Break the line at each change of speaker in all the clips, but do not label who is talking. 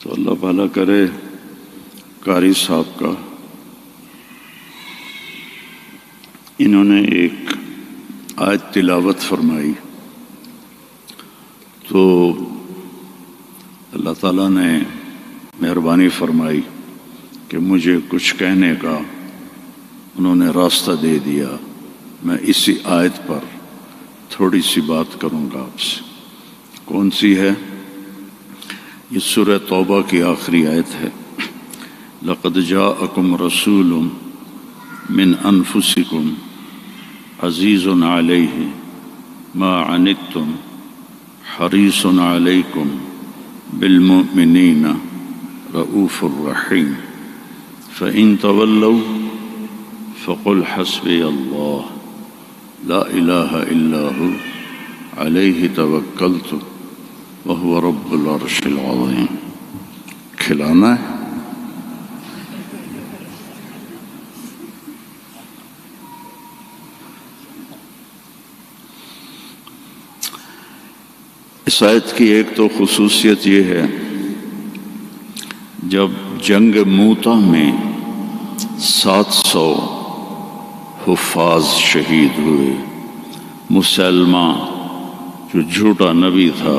تو اللہ بھلا کرے قاری صاحب کا، انہوں نے ایک آیت تلاوت فرمائی تو اللہ تعالیٰ نے مہربانی فرمائی کہ مجھے کچھ کہنے کا انہوں نے راستہ دے دیا۔ میں اسی آیت پر تھوڑی سی بات کروں گا آپ سے۔ کون سی ہے؟ یہ سورہ توبہ کی آخری آیت ہے۔ لَقَدْ جَاءَكُمْ رَسُولٌ مِّنْ أَنفُسِكُمْ عَزِيزٌ عَلَيْهِ مَا عَنِتُّمْ حَرِيصٌ عَلَيْكُمْ بِالْمُؤْمِنِينَ رَءُوفٌ رَحِيمٌ فَإِن تَوَلَّوْا فَقُلْ حَسْبِيَ اللَّهُ لَا إِلَٰهَ إِلَّا هُوَ عَلَيْهِ تَوَكَّلْتُ وَهُوَ رَبُّ الْعَرْشِ الْعَظِيمِ۔ کھلانا ہے؟ اس آیت کی ایک تو خصوصیت یہ ہے، جب جنگ موتا میں 700 حفاظ شہید ہوئے، مسلمہ جو جھوٹا نبی تھا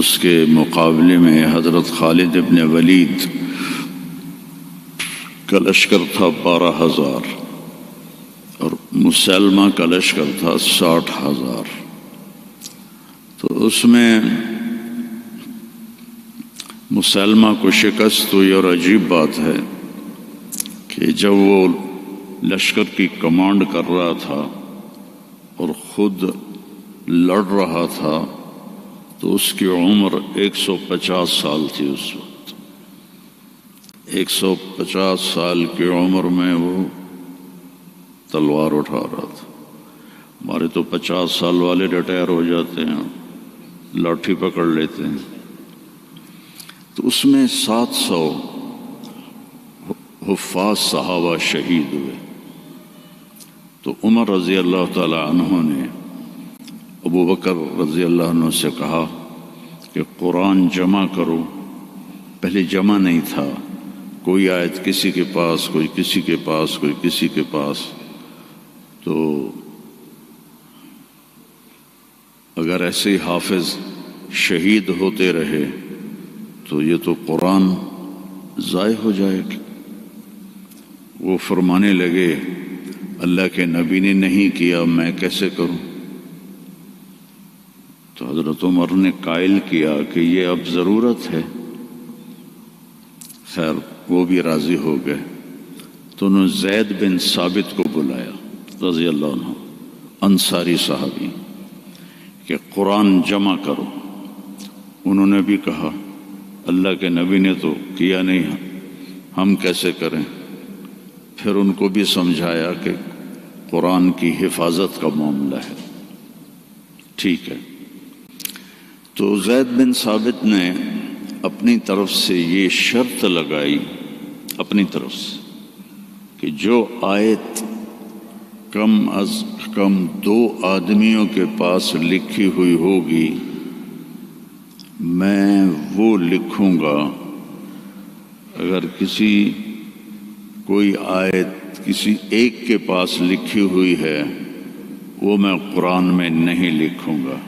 اس کے مقابلے میں حضرت خالد ابن ولید کا لشکر تھا 12,000 اور مسلمہ کا لشکر تھا 60,000۔ تو اس میں مسلمہ کو شکست ہوئی، اور عجیب بات ہے کہ جب وہ لشکر کی کمانڈ کر رہا تھا اور خود لڑ رہا تھا تو اس کی عمر 150 سال تھی۔ اس وقت 150 سال کی عمر میں وہ تلوار اٹھا رہا تھا۔ ہمارے تو 50 سال والے ریٹائر ہو جاتے ہیں، لاٹھی پکڑ لیتے ہیں۔ تو اس میں 700 حفاظ صحابہ شہید ہوئے۔ تو عمر رضی اللہ تعالی عنہ نے ابو بکر رضی اللہ عنہ سے کہا کہ قرآن جمع کرو۔ پہلے جمع نہیں تھا، کوئی آیت کسی کے پاس، کوئی کسی کے پاس، کوئی کسی کے پاس۔ تو اگر ایسے ہی حافظ شہید ہوتے رہے تو یہ تو قرآن ضائع ہو جائے گا۔ وہ فرمانے لگے اللہ کے نبی نے نہیں کیا، میں کیسے کروں؟ تو حضرت عمر نے قائل کیا کہ یہ اب ضرورت ہے۔ خیر وہ بھی راضی ہو گئے۔ تو انہوں نے زید بن ثابت کو بلایا رضی اللہ عنہ، انصاری صحابی، کہ قرآن جمع کرو۔ انہوں نے بھی کہا اللہ کے نبی نے تو کیا نہیں، ہم کیسے کریں؟ پھر ان کو بھی سمجھایا کہ قرآن کی حفاظت کا معاملہ ہے۔ ٹھیک ہے۔ تو زید بن ثابت نے اپنی طرف سے یہ شرط لگائی، اپنی طرف سے، کہ جو آیت کم از کم 2 آدمیوں کے پاس لکھی ہوئی ہوگی میں وہ لکھوں گا۔ اگر کوئی آیت کسی ایک کے پاس لکھی ہوئی ہے وہ میں قرآن میں نہیں لکھوں گا۔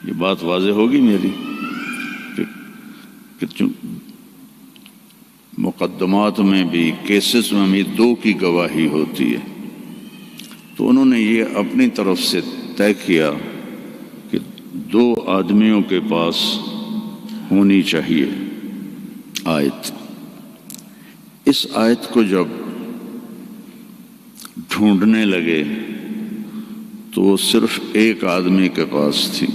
یہ بات واضح ہوگی میری کہ مقدمات میں بھی، کیسز میں بھی 2 کی گواہی ہوتی ہے۔ تو انہوں نے یہ اپنی طرف سے طے کیا کہ 2 آدمیوں کے پاس ہونی چاہیے آیت۔ اس آیت کو جب ڈھونڈنے لگے تو وہ صرف ایک آدمی کے پاس تھی،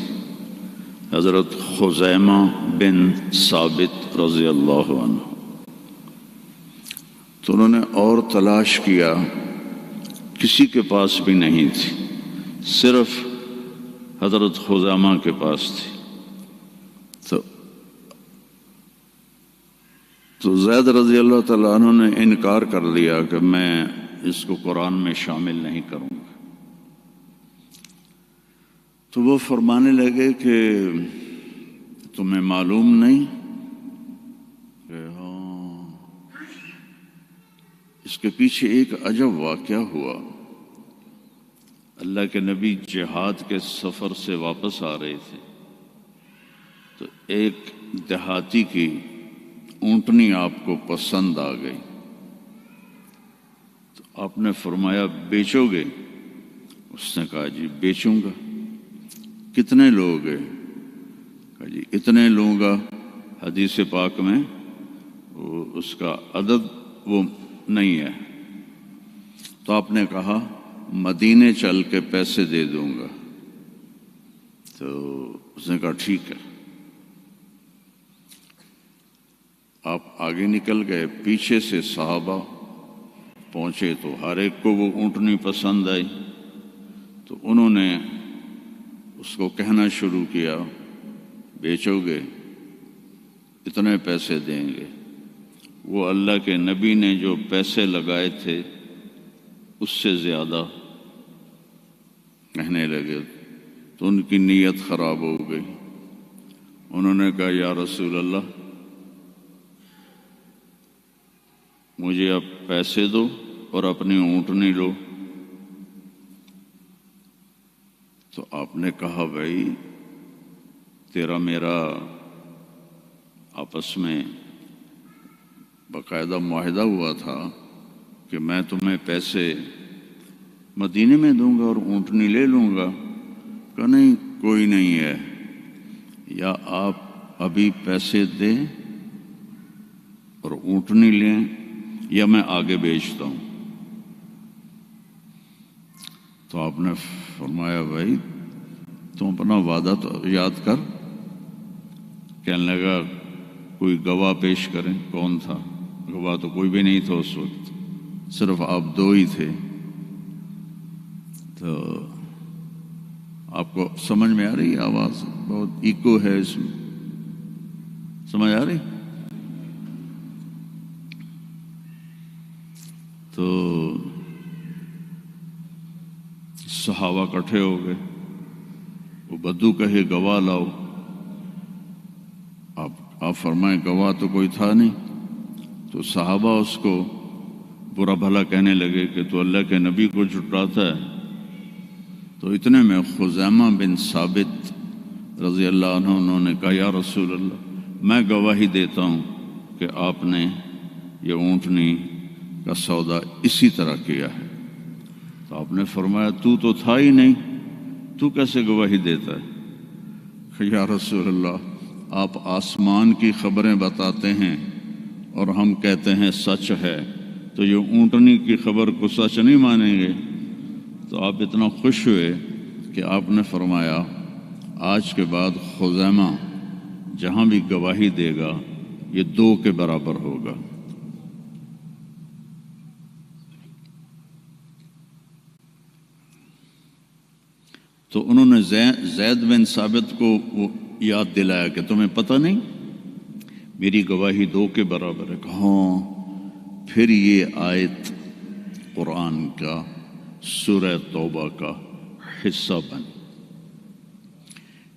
حضرت خزیمہ بن ثابت رضی اللہ عنہ۔ تو انہوں نے اور تلاش کیا، کسی کے پاس بھی نہیں تھی، صرف حضرت خزیمہ کے پاس تھی۔ تو زید رضی اللہ تعالیٰ عنہ نے انکار کر دیا کہ میں اس کو قرآن میں شامل نہیں کروں گا۔ تو وہ فرمانے لگے کہ تمہیں معلوم نہیں اس کے پیچھے ایک عجب واقعہ ہوا۔ اللہ کے نبی جہاد کے سفر سے واپس آ رہے تھے تو ایک دیہاتی کی اونٹنی آپ کو پسند آ گئی، تو آپ نے فرمایا بیچو گے؟ اس نے کہا جی بیچوں گا۔ کتنے لوگ ہیں؟ کہا جی اتنے لوں گا۔ حدیث پاک میں اس کا عدد وہ نہیں ہے، تو آپ نے کہا مدینے چل کے پیسے دے دوں گا۔ تو اس نے کہا ٹھیک ہے۔ آپ آگے نکل گئے، پیچھے سے صحابہ پہنچے تو ہر ایک کو وہ اونٹنی پسند آئی، تو انہوں نے اس کو کہنا شروع کیا بیچو گے؟ اتنے پیسے دیں گے۔ وہ اللہ کے نبی نے جو پیسے لگائے تھے اس سے زیادہ کہنے لگے، تو ان کی نیت خراب ہو گئی۔ انہوں نے کہا یا رسول اللہ مجھے اب پیسے دو اور اپنی اونٹنی لو۔ تو آپ نے کہا بھائی تیرا میرا آپس میں باقاعدہ معاہدہ ہوا تھا کہ میں تمہیں پیسے مدینے میں دوں گا اور اونٹنی لے لوں گا۔ کہ نہیں کوئی نہیں ہے، یا آپ ابھی پیسے دیں اور اونٹنی لیں یا میں آگے بیچتا ہوں۔ تو آپ نے فرمایا بھائی تم اپنا وعدہ تو یاد کر۔ کہنے لگا کوئی گواہ پیش کریں۔ کون تھا گواہ؟ تو کوئی بھی نہیں تھا اس وقت، صرف آپ دو ہی تھے۔ تو آپ کو سمجھ میں آ رہی آواز؟ بہت ایکو ہے اس میں، سمجھ آ رہی؟ تو صحابہ اکٹھے ہو گئے، وہ بدو کہے گواہ لاؤ۔ آپ فرمائیں گواہ تو کوئی تھا نہیں۔ تو صحابہ اس کو برا بھلا کہنے لگے کہ تو اللہ کے نبی کو جھٹلاتا ہے۔ تو اتنے میں خزیمہ بن ثابت رضی اللہ عنہ انہوں نے کہا یا رسول اللہ میں گواہی دیتا ہوں کہ آپ نے یہ اونٹنی کا سودا اسی طرح کیا ہے۔ تو آپ نے فرمایا تو تھا ہی نہیں، تو کیسے گواہی دیتا ہے؟ کہ یا رسول اللہ آپ آسمان کی خبریں بتاتے ہیں اور ہم کہتے ہیں سچ ہے، تو یہ اونٹنی کی خبر کو سچ نہیں مانیں گے؟ تو آپ اتنا خوش ہوئے کہ آپ نے فرمایا آج کے بعد خزیمہ جہاں بھی گواہی دے گا یہ 2 کے برابر ہوگا۔ تو انہوں نے زید بن ثابت کو یاد دلایا کہ تمہیں پتہ نہیں میری گواہی 2 کے برابر ہے۔ ہاں، پھر یہ آیت قرآن کا سورہ توبہ کا حصہ بنی۔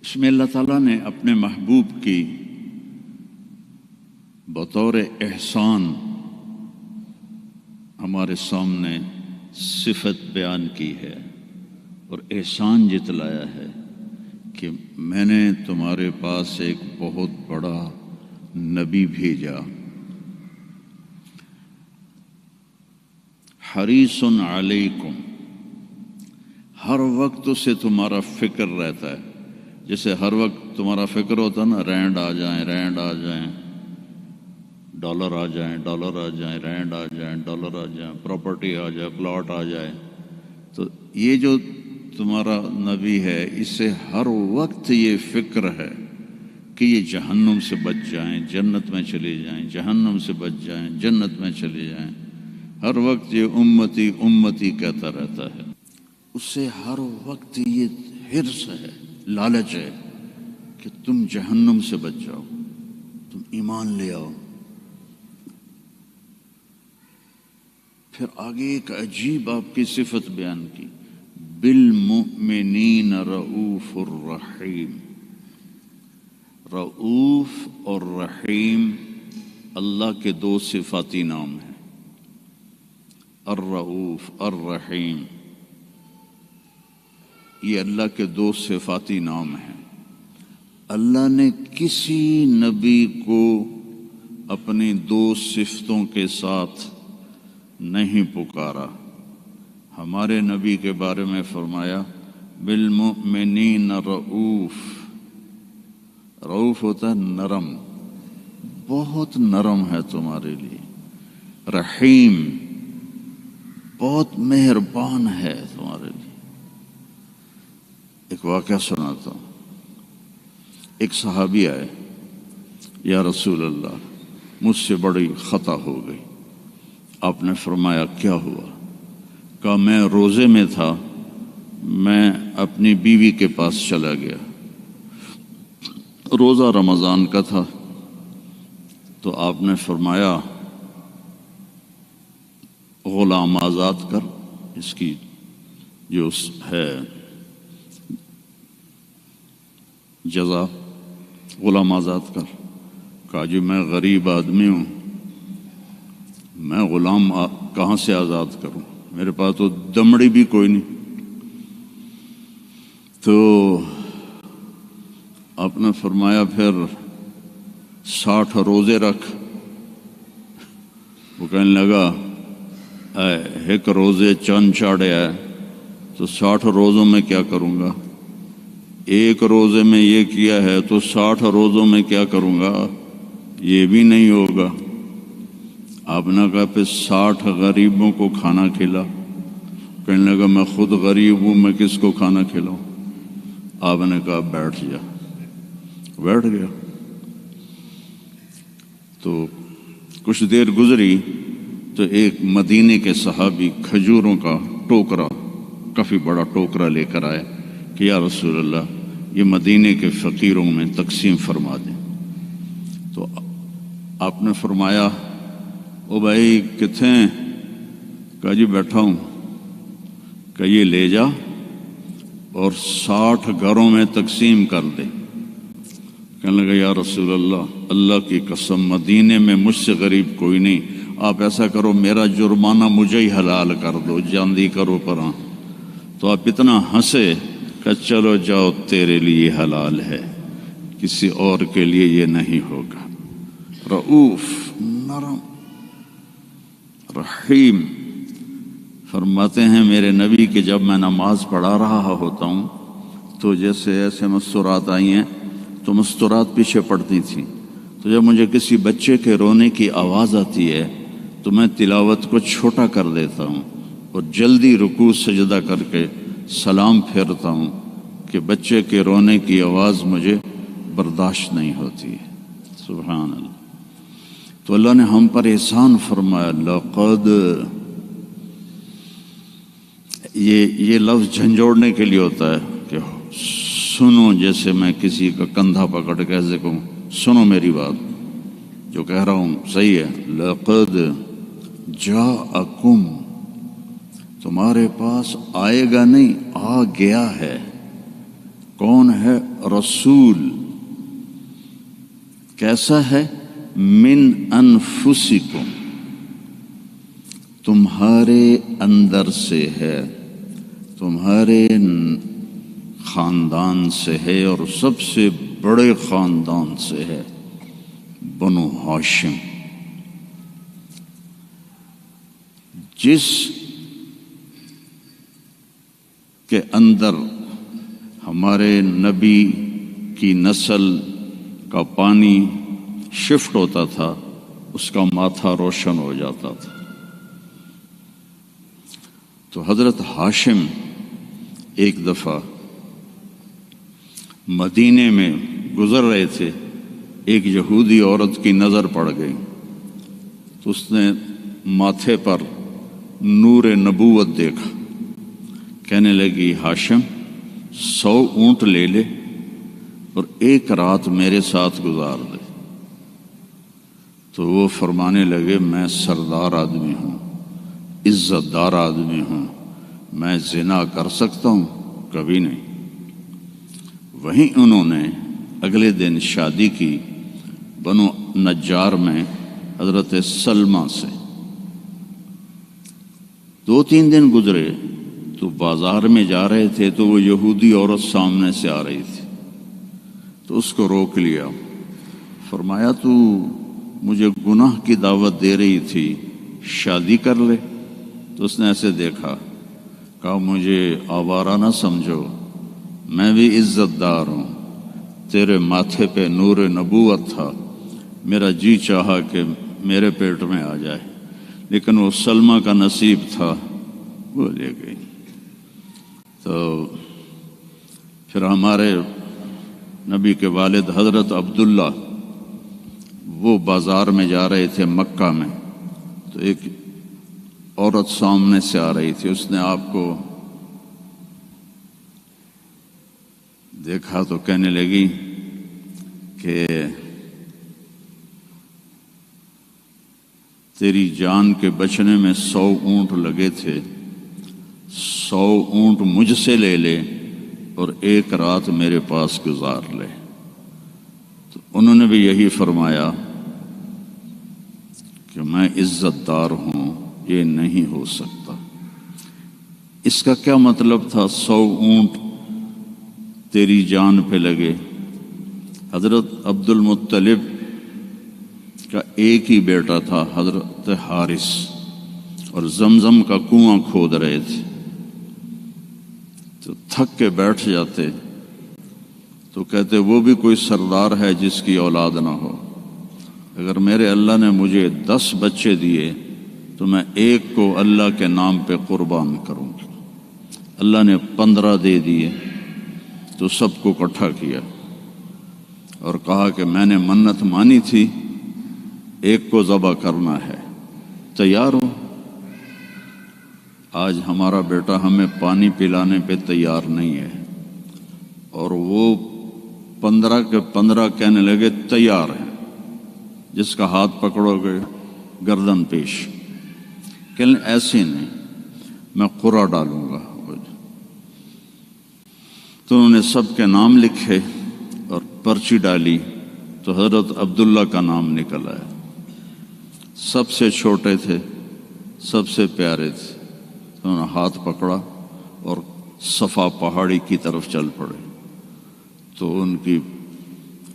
اس میں اللہ تعالیٰ نے اپنے محبوب کی بطور احسان ہمارے سامنے صفت بیان کی ہے اور احسان جتلایا ہے کہ میں نے تمہارے پاس ایک بہت بڑا نبی بھیجا، حریص علیکم، ہر وقت اسے تمہارا فکر رہتا ہے۔ جیسے ہر وقت تمہارا فکر ہوتا نا رینڈ آ جائیں، رینڈ آ جائیں، ڈالر آ جائیں، ڈالر آ جائیں، رینڈ آ جائیں، ڈالر آ جائیں، پراپرٹی آ جائے، پلاٹ آ جائے۔ تو یہ جو تمہارا نبی ہے اسے ہر وقت یہ فکر ہے کہ یہ جہنم سے بچ جائیں، جنت میں چلے جائیں، جہنم سے بچ جائیں، جنت میں چلے جائیں۔ ہر وقت یہ امتی امتی کہتا رہتا ہے۔ اسے ہر وقت یہ حرص ہے، لالچ ہے کہ تم جہنم سے بچ جاؤ، تم ایمان لے آؤ۔ پھر آگے ایک عجیب آپ کی صفت بیان کی، بالمؤمنین رؤوف الرحیم۔ رؤوف اور رحیم اللہ کے 2 صفاتی نام ہیں۔ الرؤوف، الرحیم، یہ اللہ کے دو صفاتی نام ہیں۔ اللہ نے کسی نبی کو اپنی دو صفتوں کے ساتھ نہیں پکارا۔ ہمارے نبی کے بارے میں فرمایا بالمؤمنین رؤوف۔ رؤوف ہوتا ہے نرم، بہت نرم ہے تمہارے لیے۔ رحیم، بہت مہربان ہے تمہارے لیے۔ ایک واقعہ سناتا ہوں۔ ایک صحابی آئے، یا رسول اللہ مجھ سے بڑی خطا ہو گئی۔ آپ نے فرمایا کیا ہوا؟ کہا میں روزے میں تھا، میں اپنی بیوی کے پاس چلا گیا، روزہ رمضان کا تھا، تو آپ نے فرمایا غلام آزاد کر، اس کی جو ہے جزا، غلام آزاد کر۔ کہا جی میں غریب آدمی ہوں، میں غلام کہاں سے آزاد کروں، میرے پاس تو دمڑی بھی کوئی نہیں۔ تو آپ نے فرمایا پھر 60 روزے رکھ۔ وہ کہنے لگا ایک روزے چند چاڑے ہے تو 60 روزوں میں کیا کروں گا؟ ایک روزے میں یہ کیا ہے تو 60 روزوں میں کیا کروں گا؟ یہ بھی نہیں ہوگا۔ آپ نے کہا پھر 60 غریبوں کو کھانا کھلا۔ کہنے لگا میں خود غریب ہوں، میں کس کو کھانا کھلاؤں؟ آپ نے کہا بیٹھ جا۔ بیٹھ گیا۔ تو کچھ دیر گزری تو ایک مدینے کے صحابی کھجوروں کا ٹوکرا، کافی بڑا ٹوکرا لے کر آئے کہ یا رسول اللہ یہ مدینے کے فقیروں میں تقسیم فرما دیں۔ تو آپ نے فرمایا او بھائی کتنے ہیں؟ کہا جی بیٹھا ہوں۔ کہ یہ لے جا اور 60 گھروں میں تقسیم کر دے۔ کہنے لگا یا رسول اللہ، اللہ کی قسم مدینے میں مجھ سے غریب کوئی نہیں، آپ ایسا کرو میرا جرمانہ مجھے ہی حلال کر دو، جاندی کرو پراں۔ تو آپ اتنا ہنسے کہ چلو جاؤ تیرے لیے حلال ہے، کسی اور کے لیے یہ نہیں ہوگا۔ رؤوف، نرم، رحیم۔ فرماتے ہیں میرے نبی کہ جب میں نماز پڑھا رہا ہوتا ہوں تو جیسے ایسے مستورات آئی ہیں تو مستورات پیچھے پڑتی تھیں، تو جب مجھے کسی بچے کے رونے کی آواز آتی ہے تو میں تلاوت کو چھوٹا کر دیتا ہوں اور جلدی رکوع سجدہ کر کے سلام پھیرتا ہوں کہ بچے کے رونے کی آواز مجھے برداشت نہیں ہوتی ہے۔ سبحان اللہ۔ تو اللہ نے ہم پر احسان فرمایا۔ لقد، یہ لفظ جھنجھوڑنے کے لیے ہوتا ہے کہ سنو، جیسے میں کسی کا کندھا پکڑ کے ایسے کہوں سنو میری بات، جو کہہ رہا ہوں صحیح ہے۔ لقد جاءکم، تمہارے پاس آئے گا نہیں، آ گیا ہے۔ کون ہے؟ رسول۔ کیسا ہے؟ من انفسکم، تمہارے اندر سے ہے، تمہارے خاندان سے ہے، اور سب سے بڑے خاندان سے ہے، بنو ہاشم۔ جس کے اندر ہمارے نبی کی نسل کا پانی شفٹ ہوتا تھا اس کا ماتھا روشن ہو جاتا تھا۔ تو حضرت ہاشم ایک دفعہ مدینے میں گزر رہے تھے، ایک یہودی عورت کی نظر پڑ گئی تو اس نے ماتھے پر نور نبوت دیکھا، کہنے لگی ہاشم 100 اونٹ لے لے اور ایک رات میرے ساتھ گزار دے۔ تو وہ فرمانے لگے میں سردار آدمی ہوں، عزت دار آدمی ہوں، میں زنا کر سکتا ہوں؟ کبھی نہیں۔ وہیں انہوں نے اگلے دن شادی کی بنو نجار میں حضرت سلمہ سے۔ 2-3 دن گزرے تو بازار میں جا رہے تھے تو وہ یہودی عورت سامنے سے آ رہی تھی، تو اس کو روک لیا، فرمایا تو مجھے گناہ کی دعوت دے رہی تھی، شادی کر لے۔ تو اس نے ایسے دیکھا، کہا مجھے آوارہ نہ سمجھو، میں بھی عزت دار ہوں، تیرے ماتھے پہ نور نبوت تھا، میرا جی چاہا کہ میرے پیٹ میں آ جائے، لیکن وہ سلمہ کا نصیب تھا، وہ لے گئی۔ تو پھر ہمارے نبی کے والد حضرت عبداللہ وہ بازار میں جا رہے تھے مکہ میں، تو ایک عورت سامنے سے آ رہی تھی، اس نے آپ کو دیکھا تو کہنے لگی کہ تیری جان کے بچنے میں 100 اونٹ لگے تھے، 100 اونٹ مجھ سے لے لے اور 1 رات میرے پاس گزار لے۔ تو انہوں نے بھی یہی فرمایا کہ میں عزت دار ہوں، یہ نہیں ہو سکتا۔ اس کا کیا مطلب تھا 100 اونٹ تیری جان پہ لگے؟ حضرت عبد المطلب کا ایک ہی بیٹا تھا، حضرت حارث، اور زمزم کا کنواں کھود رہے تھے، تو تھک کے بیٹھ جاتے تو کہتے وہ بھی کوئی سردار ہے جس کی اولاد نہ ہو، اگر میرے اللہ نے مجھے 10 بچے دیے تو میں ایک کو اللہ کے نام پہ قربان کروں گا۔ اللہ نے 15 دے دیے تو سب کو اکٹھا کیا اور کہا کہ میں نے منت مانی تھی، ایک کو ذبح کرنا ہے، تیار ہو؟ آج ہمارا بیٹا ہمیں پانی پلانے پہ تیار نہیں ہے، اور وہ 15 کے 15 کہنے لگے تیار ہیں، جس کا ہاتھ پکڑو گے گردن پیش۔ کہنے ایسے نہیں، میں قرعہ ڈالوں گا۔ تو انہوں نے سب کے نام لکھے اور پرچی ڈالی، تو حضرت عبداللہ کا نام نکل آیا۔ سب سے چھوٹے تھے، سب سے پیارے تھے، انہوں نے ہاتھ پکڑا اور صفا پہاڑی کی طرف چل پڑے۔ تو ان کی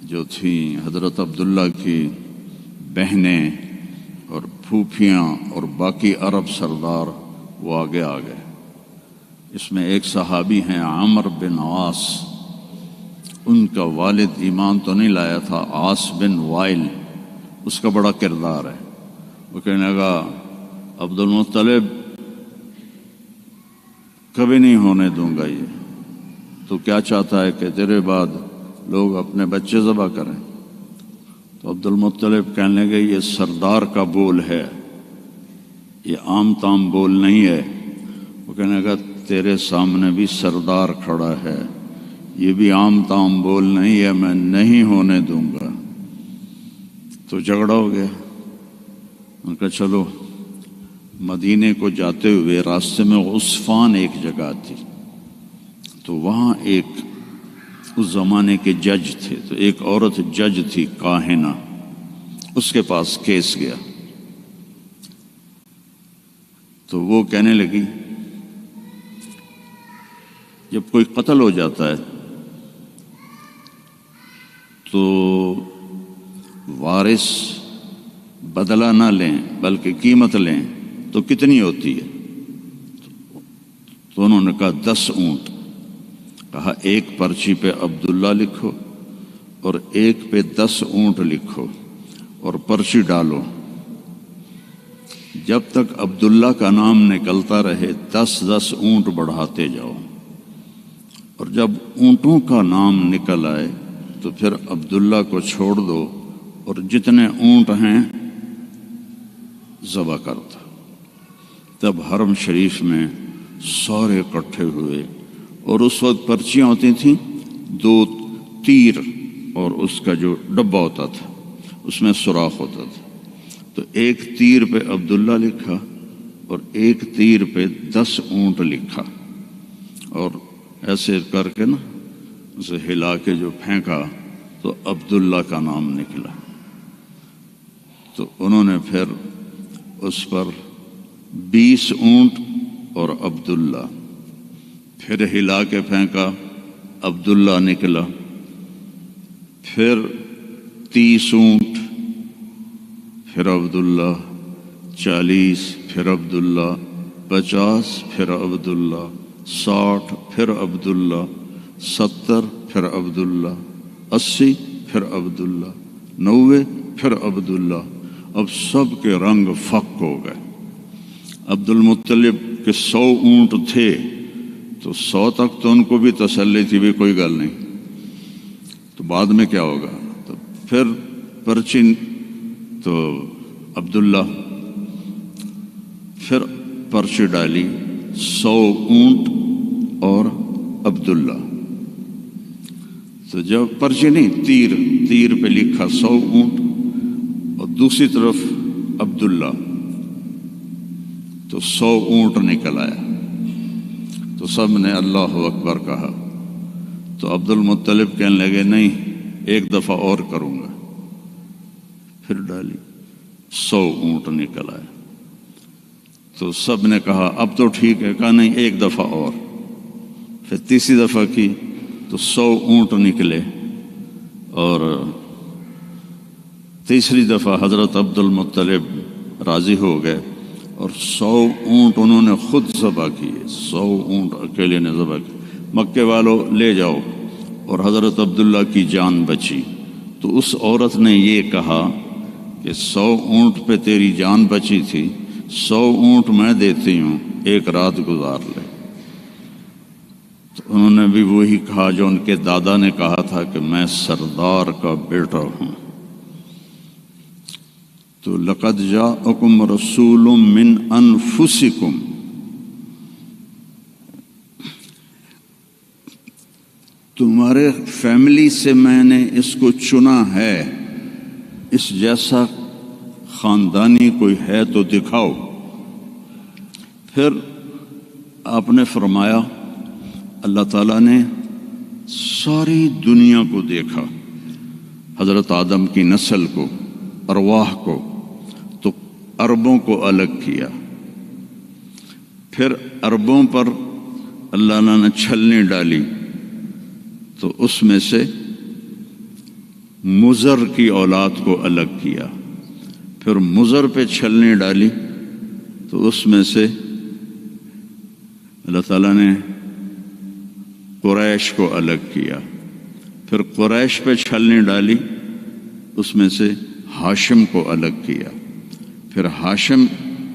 جو تھیں حضرت عبداللہ کی بہنیں اور پھوپھیاں اور باقی عرب سردار وہ آگے آ گئے۔ اس میں ایک صحابی ہیں عمر بن عاص، ان کا والد ایمان تو نہیں لایا تھا، عاص بن وائل، اس کا بڑا کردار ہے۔ وہ کہنے لگا عبد المطلب کبھی نہیں ہونے دوں گا، یہ تو کیا چاہتا ہے کہ تیرے بعد لوگ اپنے بچے ذبح کریں؟ تو عبد المطلب کہنے لگے یہ سردار کا بول ہے، یہ عام تام بول نہیں ہے۔ وہ کہنے لگا تیرے سامنے بھی سردار کھڑا ہے، یہ بھی عام تام بول نہیں ہے، میں نہیں ہونے دوں گا۔ تو جھگڑا ہو گیا۔ ان کا چلو، مدینے کو جاتے ہوئے راستے میں عصفان ایک جگہ تھی، تو وہاں ایک اس زمانے کے جج تھے، تو ایک عورت جج تھی کاہنہ، اس کے پاس کیس گیا۔ تو وہ کہنے لگی جب کوئی قتل ہو جاتا ہے تو وارث بدلہ نہ لیں بلکہ قیمت لیں تو کتنی ہوتی ہے؟ تو انہوں نے کہا 10 اونٹ۔ کہا ایک پرچی پہ عبداللہ لکھو اور ایک پہ 10 اونٹ لکھو اور پرچی ڈالو، جب تک عبداللہ کا نام نکلتا رہے 10 اونٹ بڑھاتے جاؤ، اور جب اونٹوں کا نام نکل آئے تو پھر عبداللہ کو چھوڑ دو اور جتنے اونٹ ہیں ذبح کرتا۔ تب حرم شریف میں سارے اکٹھے ہوئے، اور اس وقت پرچیاں ہوتی تھیں 2 تیر، اور اس کا جو ڈبہ ہوتا تھا اس میں سوراخ ہوتا تھا، تو ایک تیر پہ عبداللہ لکھا اور ایک تیر پہ 10 اونٹ لکھا، اور ایسے کر کے نا اسے ہلا کے جو پھینکا تو عبداللہ کا نام نکلا۔ تو انہوں نے پھر اس پر 20 اونٹ اور عبداللہ، پھر ہلا کے پھینکا، عبداللہ نکلا، پھر 30 اونٹ، پھر عبداللہ، 40، پھر عبداللہ، 50، پھر عبداللہ، 60، پھر عبداللہ، 70، پھر عبداللہ، 80، پھر عبداللہ، 90، پھر عبداللہ۔ اب سب کے رنگ فک ہو گئے۔ عبد المطلب کے 100 اونٹ تھے تو 100 تک تو ان کو بھی تسلی تھی بھی کوئی گل نہیں، تو بعد میں کیا ہوگا؟ تو پھر پرچی تو عبداللہ، پھر پرچی ڈالی 100 اونٹ اور عبداللہ، تو جب پرچی نہیں، تیر پہ لکھا 100 اونٹ اور دوسری طرف عبداللہ، تو 100 اونٹ نکل آیا، تو سب نے اللہ اکبر کہا۔ تو عبد المطلب کہنے لگے نہیں، ایک دفعہ اور کروں گا، پھر ڈالی، 100 اونٹ نکل آیا، تو سب نے کہا اب تو ٹھیک ہے، کہا نہیں ایک دفعہ اور، پھر تیسری دفعہ کی تو 100 اونٹ نکلے، اور تیسری دفعہ حضرت عبد المطلب راضی ہو گئے اور 100 اونٹ انہوں نے خود ذبح کیے، 100 اونٹ اکیلے نے ذبح کیے۔ مکے والوں لے جاؤ، اور حضرت عبداللہ کی جان بچی۔ تو اس عورت نے یہ کہا کہ 100 اونٹ پہ تیری جان بچی تھی، 100 اونٹ میں دیتی ہوں، ایک رات گزار لے۔ تو انہوں نے بھی وہی کہا جو ان کے دادا نے کہا تھا کہ میں سردار کا بیٹا ہوں۔ تو لقد جاءکم رسول من انفسکم، تمہارے فیملی سے میں نے اس کو چنا ہے، اس جیسا خاندانی کوئی ہے تو دکھاؤ۔ پھر آپ نے فرمایا، اللہ تعالیٰ نے ساری دنیا کو دیکھا، حضرت آدم کی نسل کو، ارواح کو، تو عربوں کو الگ کیا، پھر عربوں پر اللہ نے چھلنی ڈالی، تو اس میں سے مضر کی اولاد کو الگ کیا، پھر مضر پہ چھلنی ڈالی تو اس میں سے اللہ تعالیٰ نے قریش کو الگ کیا، پھر قریش پہ چھلنی ڈالی، اس میں سے ہاشم کو الگ کیا، پھر ہاشم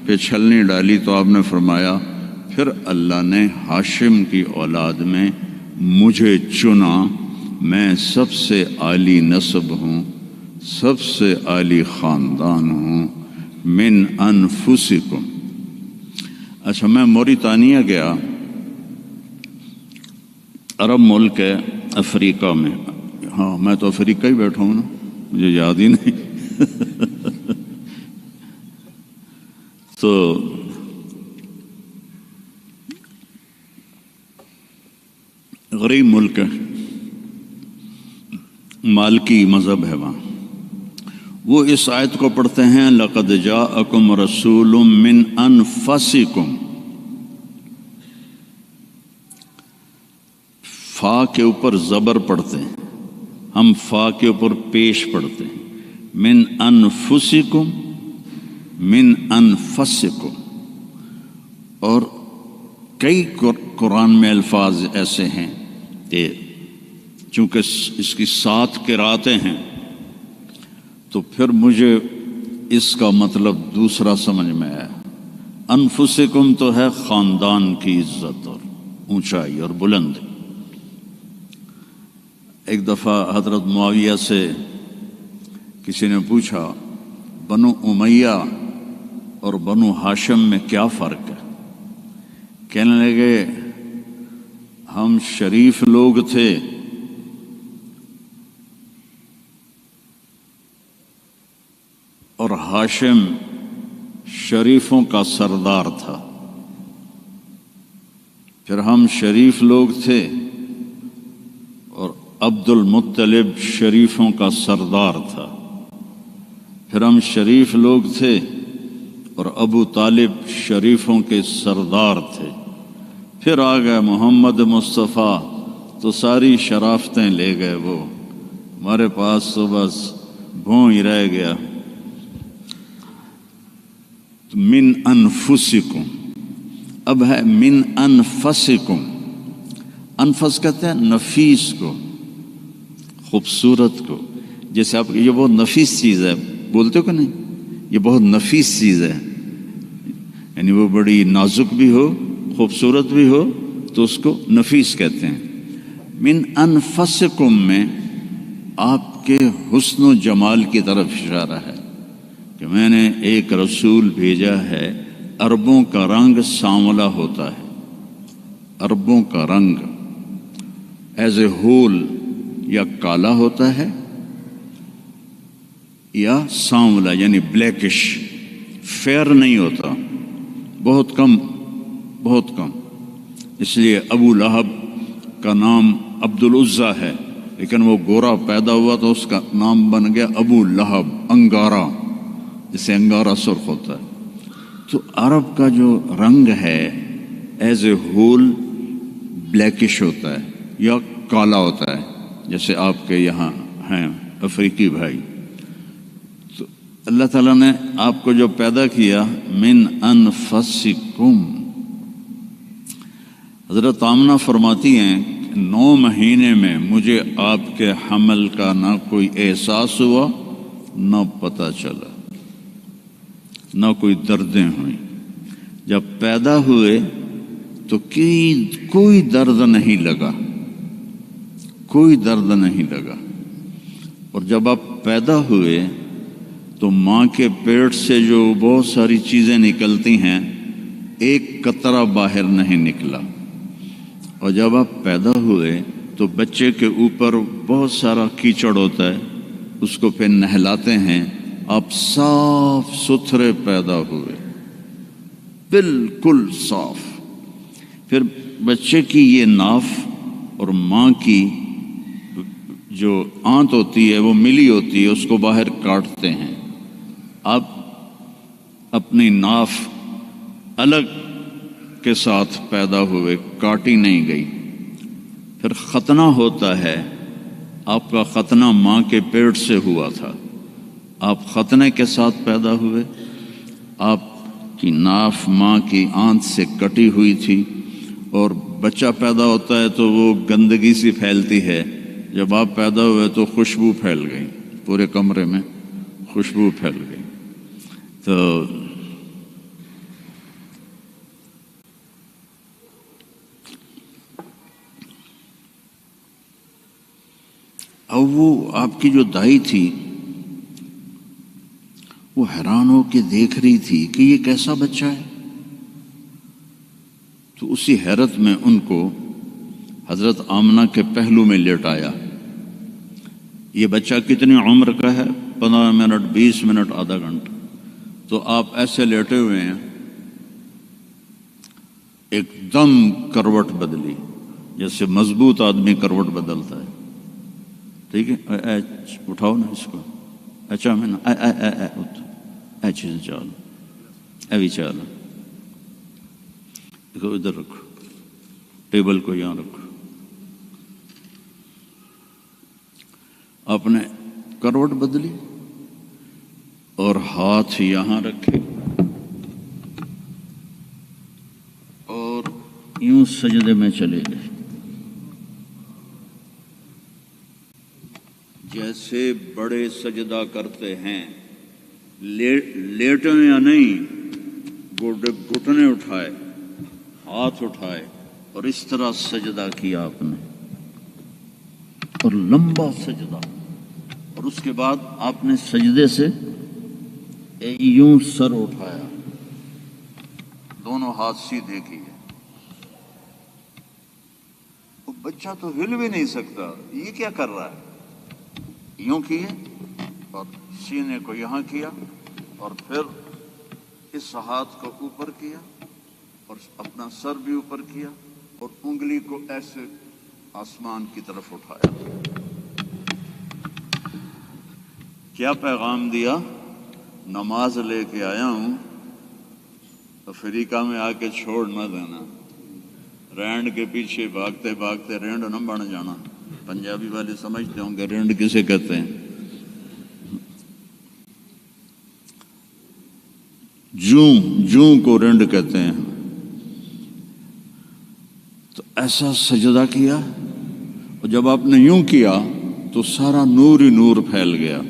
پہ چھلنی ڈالی تو آپ نے فرمایا پھر اللہ نے ہاشم کی اولاد میں مجھے چنا، میں سب سے عالی نسب ہوں، سب سے عالی خاندان ہوں، من انفسکم۔ اچھا، میں موریتانیہ گیا، عرب ملک ہے افریقہ میں، ہاں میں تو افریقہ ہی بیٹھا ہوں نا، مجھے یاد ہی نہیں تو غریب ملک ہے، مالکی مذہب ہے وہاں۔ وہ اس آیت کو پڑھتے ہیں لقد جاءکم رسول من انفسکم، فا کے اوپر زبر پڑھتے ہیں، ہم فا کے اوپر پیش پڑھتے ہیں، من انفسکم، من انفسکم۔ اور کئی قرآن میں الفاظ ایسے ہیں کہ چونکہ اس کی 7 قراتیں ہیں تو پھر مجھے اس کا مطلب دوسرا سمجھ میں آیا۔ انفسکم تو ہے خاندان کی عزت اور اونچائی اور بلندی۔ ایک دفعہ حضرت معاویہ سے کسی نے پوچھا بنو امیہ اور بنو ہاشم میں کیا فرق ہے؟ کہنے لگے ہم شریف لوگ تھے اور ہاشم شریفوں کا سردار تھا، پھر ہم شریف لوگ تھے اور عبد المطلب شریفوں کا سردار تھا، پھر ہم شریف لوگ تھے اور ابو طالب شریفوں کے سردار تھے. پھر آ گئے محمد مصطفیٰ تو ساری شرافتیں لے گئے وہ. ہمارے پاس تو بس بھوں ہی رہ گیا. من انفسکم، اب ہے من انفسکم. انفس کہتے ہیں نفیس کو، خوبصورت کو. جیسے آپ یہ بہت نفیس چیز ہے، بولتے ہو کہ نہیں؟ یہ بہت نفیس چیز ہے، یعنی وہ بڑی نازک بھی ہو، خوبصورت بھی ہو تو اس کو نفیس کہتے ہیں. من انفسکم میں آپ کے حسن و جمال کی طرف اشارہ ہے کہ میں نے ایک رسول بھیجا ہے. عربوں کا رنگ سانولا ہوتا ہے، عربوں کا رنگ ایز اے ہول یا کالا ہوتا ہے یا سانولا یعنی بلیکش، فیئر نہیں ہوتا، بہت کم بہت کم. اس لیے ابو لہب کا نام عبد العزیٰ ہے، لیکن وہ گورا پیدا ہوا تو اس کا نام بن گیا ابو لہب، انگارا، جسے انگارا سرخ ہوتا ہے. تو عرب کا جو رنگ ہے ایز اے ہول بلیکش ہوتا ہے یا کالا ہوتا ہے، جیسے آپ کے یہاں ہیں افریقی بھائی. تو اللہ تعالیٰ نے آپ کو جو پیدا کیا من انفسکم. حضرت آمنہ فرماتی ہیں 9 مہینے میں مجھے آپ کے حمل کا نہ کوئی احساس ہوا، نہ پتہ چلا، نہ کوئی دردیں ہوئیں. جب پیدا ہوئے تو کوئی درد نہیں لگا، کوئی درد نہیں لگا. اور جب آپ پیدا ہوئے تو ماں کے پیٹ سے جو بہت ساری چیزیں نکلتی ہیں، ایک قطرہ باہر نہیں نکلا. اور جب آپ پیدا ہوئے تو بچے کے اوپر بہت سارا کیچڑ ہوتا ہے، اس کو پھر نہلاتے ہیں. آپ صاف ستھرے پیدا ہوئے، بالکل صاف. پھر بچے کی یہ ناف اور ماں کی جو آنت ہوتی ہے وہ ملی ہوتی ہے، اس کو باہر کاٹتے ہیں. آپ اپنی ناف الگ کے ساتھ پیدا ہوئے، کاٹی نہیں گئی. پھر ختنہ ہوتا ہے. آپ کا ختنہ ماں کے پیٹ سے ہوا تھا، آپ ختنے کے ساتھ پیدا ہوئے. آپ کی ناف ماں کی آنت سے کٹی ہوئی تھی، اور بچہ پیدا ہوتا ہے تو وہ گندگی سی پھیلتی ہے. جب آپ پیدا ہوئے تو خوشبو پھیل گئی، پورے کمرے میں خوشبو پھیل گئی. تو اب وہ آپ کی جو دائی تھی وہ حیران ہو کے دیکھ رہی تھی کہ یہ کیسا بچہ ہے. تو اسی حیرت میں ان کو حضرت آمنہ کے پہلو میں لیٹایا. یہ بچہ کتنی عمر کا ہے؟ 15 منٹ، 20 منٹ، آدھا گھنٹہ. تو آپ ایسے لیٹے ہوئے ہیں، ایک دم کروٹ بدلی، جیسے مضبوط آدمی کروٹ بدلتا ہے. ٹھیک ہے، اٹھاؤ نا اس کو. اچھا میں نا اے چیز چال ابھی چال دیکھو، ادھر رکھو، ٹیبل کو یہاں رکھو. آپ نے کروٹ بدلی اور ہاتھ یہاں رکھے اور یوں سجدے میں چلے گئے. جیسے بڑے سجدہ کرتے ہیں، لیٹنے یا نہیں، گھٹنے اٹھائے، ہاتھ اٹھائے اور اس طرح سجدہ کیا آپ نے، اور لمبا سجدہ. اور اس کے بعد آپ نے سجدے سے یوں سر اٹھایا، دونوں ہاتھ سیدھے کیے. وہ بچہ تو ہل بھی نہیں سکتا، یہ کیا کر رہا ہے؟ یوں کیے اور سینے کو یہاں کیا، اور پھر اس ہاتھ کو اوپر کیا اور اپنا سر بھی اوپر کیا، اور انگلی کو ایسے آسمان کی طرف اٹھایا. کیا پیغام دیا؟ نماز لے کے آیا ہوں، افریقہ میں آ کے چھوڑ نہ دینا، رینڈ کے پیچھے بھاگتے بھاگتے رینڈ نہ بن جانا۔ پنجابی والے سمجھتے ہوں گے رینڈ کسے کہتے ہیں۔ جوں کو رینڈ کہتے ہیں۔ تو ایسا سجدہ کیا، اور جب آپ نے یوں کیا تو سارا نور ہی نور پھیل گیا،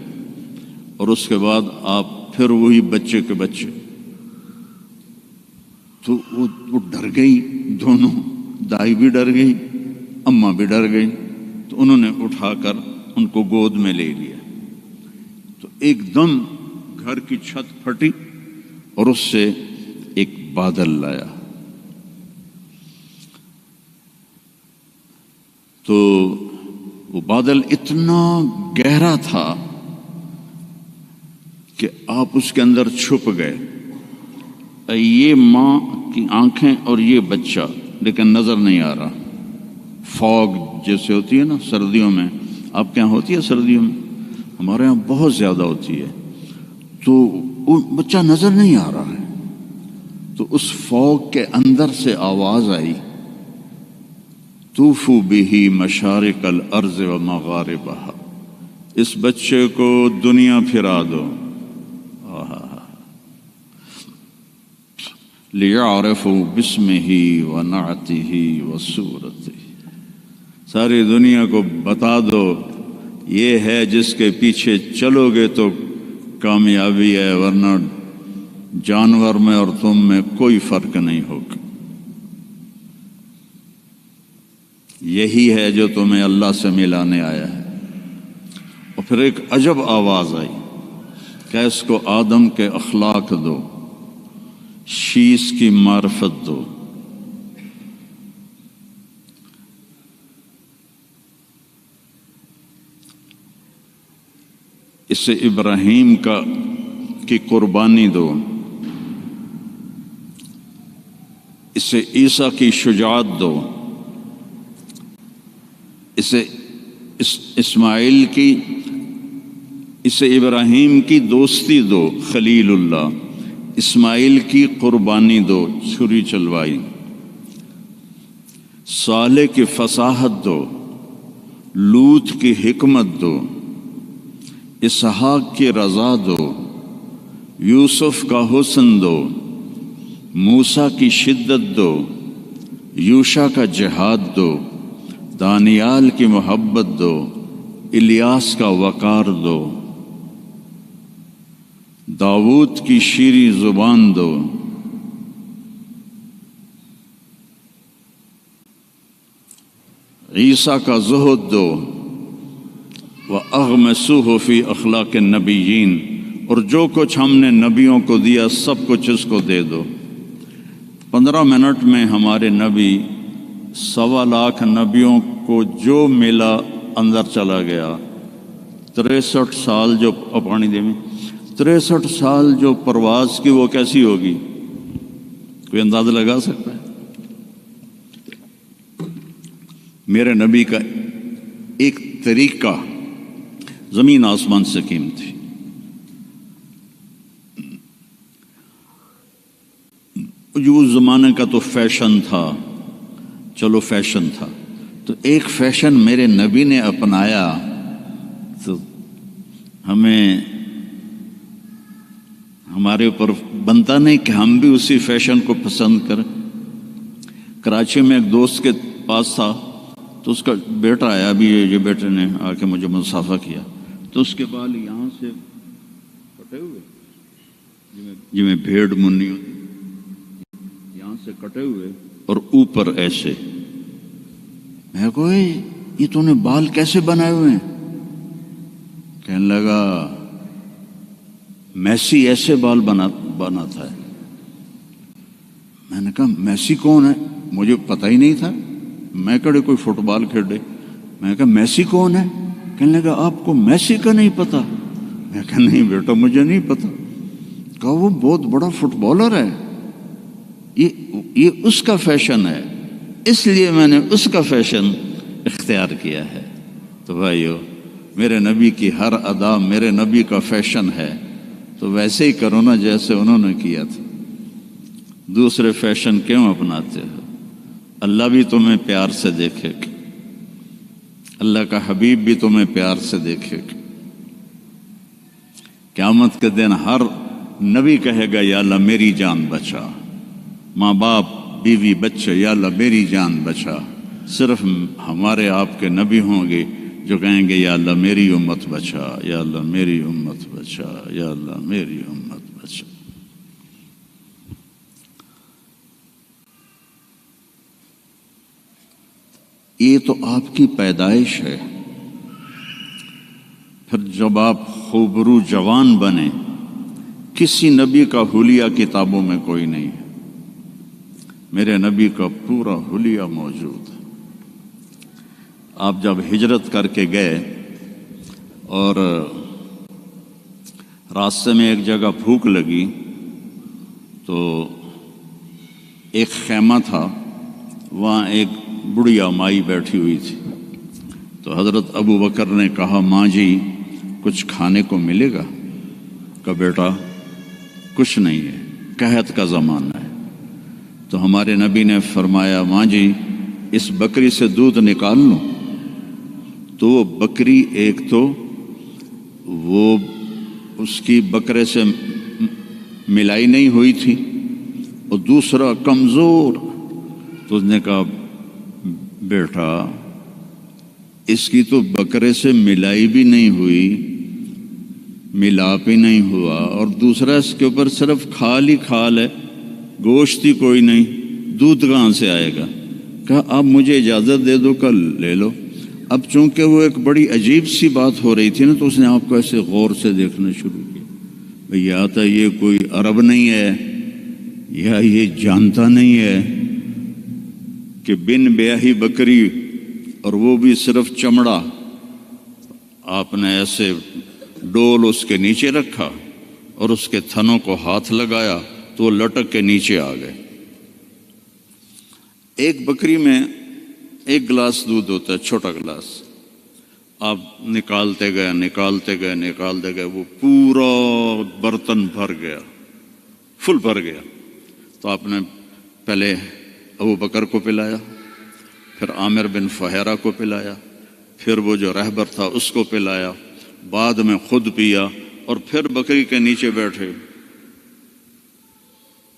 اور اس کے بعد آپ پھر وہی بچے کے بچے۔ تو وہ ڈر گئی، دونوں، دائی بھی ڈر گئی، اماں بھی ڈر گئی۔ تو انہوں نے اٹھا کر ان کو گود میں لے لیا۔ تو ایک دم گھر کی چھت پھٹی اور اس سے ایک بادل لایا۔ تو وہ بادل اتنا گہرا تھا کہ آپ اس کے اندر چھپ گئے۔ یہ ماں کی آنکھیں اور یہ بچہ، لیکن نظر نہیں آ رہا۔ فوگ جیسے ہوتی ہے نا سردیوں میں، آپ کے یہاں ہوتی ہے سردیوں میں، ہمارے یہاں بہت زیادہ ہوتی ہے۔ تو وہ بچہ نظر نہیں آ رہا ہے۔ تو اس فوگ کے اندر سے آواز آئی، طوفوا بہ مشارق الارض و مغاربہا، اس بچے کو دنیا پھرا دو، لیعرفوا باسمہ ونعتہ وصورتہ، ساری دنیا کو بتا دو یہ ہے جس کے پیچھے چلو گے تو کامیابی ہے، ورنہ جانور میں اور تم میں کوئی فرق نہیں ہوگا۔ یہی ہے جو تمہیں اللہ سے ملانے آیا ہے۔ اور پھر ایک عجب آواز آئی کہ اس کو آدم کے اخلاق دو، شیش کی معرفت دو۔ اسے ابراہیم کی قربانی دو، اسے عیسیٰ کی شجاعت دو، اسے اسماعیل کی، اسے ابراہیم کی دوستی دو، خلیل اللہ، اسماعیل کی قربانی دو، چھری چلوائی، صالح کی فصاحت دو، لوط کی حکمت دو، اسحاق کی رضا دو، یوسف کا حسن دو، موسیٰ کی شدت دو، یوشع کا جہاد دو، دانیال کی محبت دو، الیاس کا وقار دو، داؤد کی شیریں زبان دو، عیسیٰ کا زہد دو، وَأَغْمَسُوهُ فِي أَخْلَاقِ النَّبِيِّينَ، اور جو کچھ ہم نے نبیوں کو دیا سب کچھ اس کو دے دو۔ 15 منٹ میں ہمارے نبی 1.25 لاکھ نبیوں کو جو ملا اندر چلا گیا۔ 63 سال جو پانی دے میں 63 سال جو پرواز کی، وہ کیسی ہوگی؟ کوئی اندازہ لگا سکتا ہے؟ میرے نبی کا ایک طریقہ زمین آسمان سے قیمتی۔ جو اس زمانے کا تو فیشن تھا، چلو فیشن تھا، تو ایک فیشن میرے نبی نے اپنایا، تو ہمیں ہمارے اوپر بنتا نہیں کہ ہم بھی اسی فیشن کو پسند کریں۔ کراچی میں ایک دوست کے پاس تھا، تو اس کا بیٹا آیا، ابھی یہ بیٹے نے آ کے مجھے مصافحہ کیا، تو اس کے بال یہاں سے کٹے ہوئے، جی میں بھیڑ منی ہوتی، یہاں سے کٹے ہوئے اور اوپر ایسے۔ میں کہا یہ تو نے بال کیسے بنائے ہوئے ہیں؟ کہنے لگا میسی ایسے بال بناتا ہے۔ میں نے کہا میسی کون ہے؟ مجھے پتہ ہی نہیں تھا، میں کڑے کوئی فٹ بال کھیلے۔ میں نے کہا میسی کون ہے؟ کہنے لگا آپ کو میسی کا نہیں پتا؟ میں کہا نہیں بیٹا مجھے نہیں پتا۔ کہا وہ بہت بڑا فٹ بالر ہے، یہ اس کا فیشن ہے، اس لیے میں نے اس کا فیشن اختیار کیا ہے۔ تو بھائیو، میرے نبی کی ہر ادا میرے نبی کا فیشن ہے، تو ویسے ہی کرو نا جیسے انہوں نے کیا تھا۔ دوسرے فیشن کیوں اپناتے ہو؟ اللہ بھی تمہیں پیار سے دیکھے گا، اللہ کا حبیب بھی تمہیں پیار سے دیکھے گا۔ قیامت کے دن ہر نبی کہے گا یا اللہ میری جان بچا، ماں باپ بیوی بچے یا اللہ میری جان بچا۔ صرف ہمارے آپ کے نبی ہوں گے جو کہیں گے یا اللہ میری امت بچا، یا اللہ میری امت بچا، یا اللہ میری امت بچا۔ یہ تو آپ کی پیدائش ہے، پھر جب آپ خوبرو جوان بنے، کسی نبی کا حلیہ کتابوں میں کوئی نہیں ہے، میرے نبی کا پورا حلیہ موجود ہے۔ آپ جب ہجرت کر کے گئے اور راستے میں ایک جگہ بھوک لگی تو ایک خیمہ تھا، وہاں ایک بڑھیا مائی بیٹھی ہوئی تھی، تو حضرت ابو بکر نے کہا ماں جی کچھ کھانے کو ملے گا؟ کہ بیٹا کچھ نہیں ہے، قحط کا زمانہ ہے۔ تو ہمارے نبی نے فرمایا ماں جی اس بکری سے دودھ نکال لو۔ تو وہ بکری ایک تو وہ اس کی بکرے سے ملائی نہیں ہوئی تھی، اور دوسرا کمزور، تو اس نے کہا بیٹا اس کی تو بکرے سے ملائی بھی نہیں ہوئی، ملاپ ہی نہیں ہوا، اور دوسرا اس کے اوپر صرف کھال ہی کھال ہے، گوشت ہی کوئی نہیں، دودھ کہاں سے آئے گا؟ کہا اب مجھے اجازت دے دو، کل لے لو۔ اب چونکہ وہ ایک بڑی عجیب سی بات ہو رہی تھی نا، تو اس نے آپ کو ایسے غور سے دیکھنا شروع کیا، بھئی یا تو یہ کوئی عرب نہیں ہے، یا یہ جانتا نہیں ہے کہ بن بیاہی بکری، اور وہ بھی صرف چمڑا، آپ نے ایسے ڈول اس کے نیچے رکھا اور اس کے تھنوں کو ہاتھ لگایا تو وہ لٹک کے نیچے آ گئے۔ ایک بکری میں ایک گلاس دودھ ہوتا ہے، چھوٹا گلاس، آپ نکالتے گئے نکالتے گئے نکالتے گئے، وہ پورا برتن بھر گیا، فل بھر گیا۔ تو آپ نے پہلے ابو بکر کو پلایا، پھر عامر بن فہیرہ کو پلایا، پھر وہ جو رہبر تھا اس کو پلایا، بعد میں خود پیا، اور پھر بکری کے نیچے بیٹھے،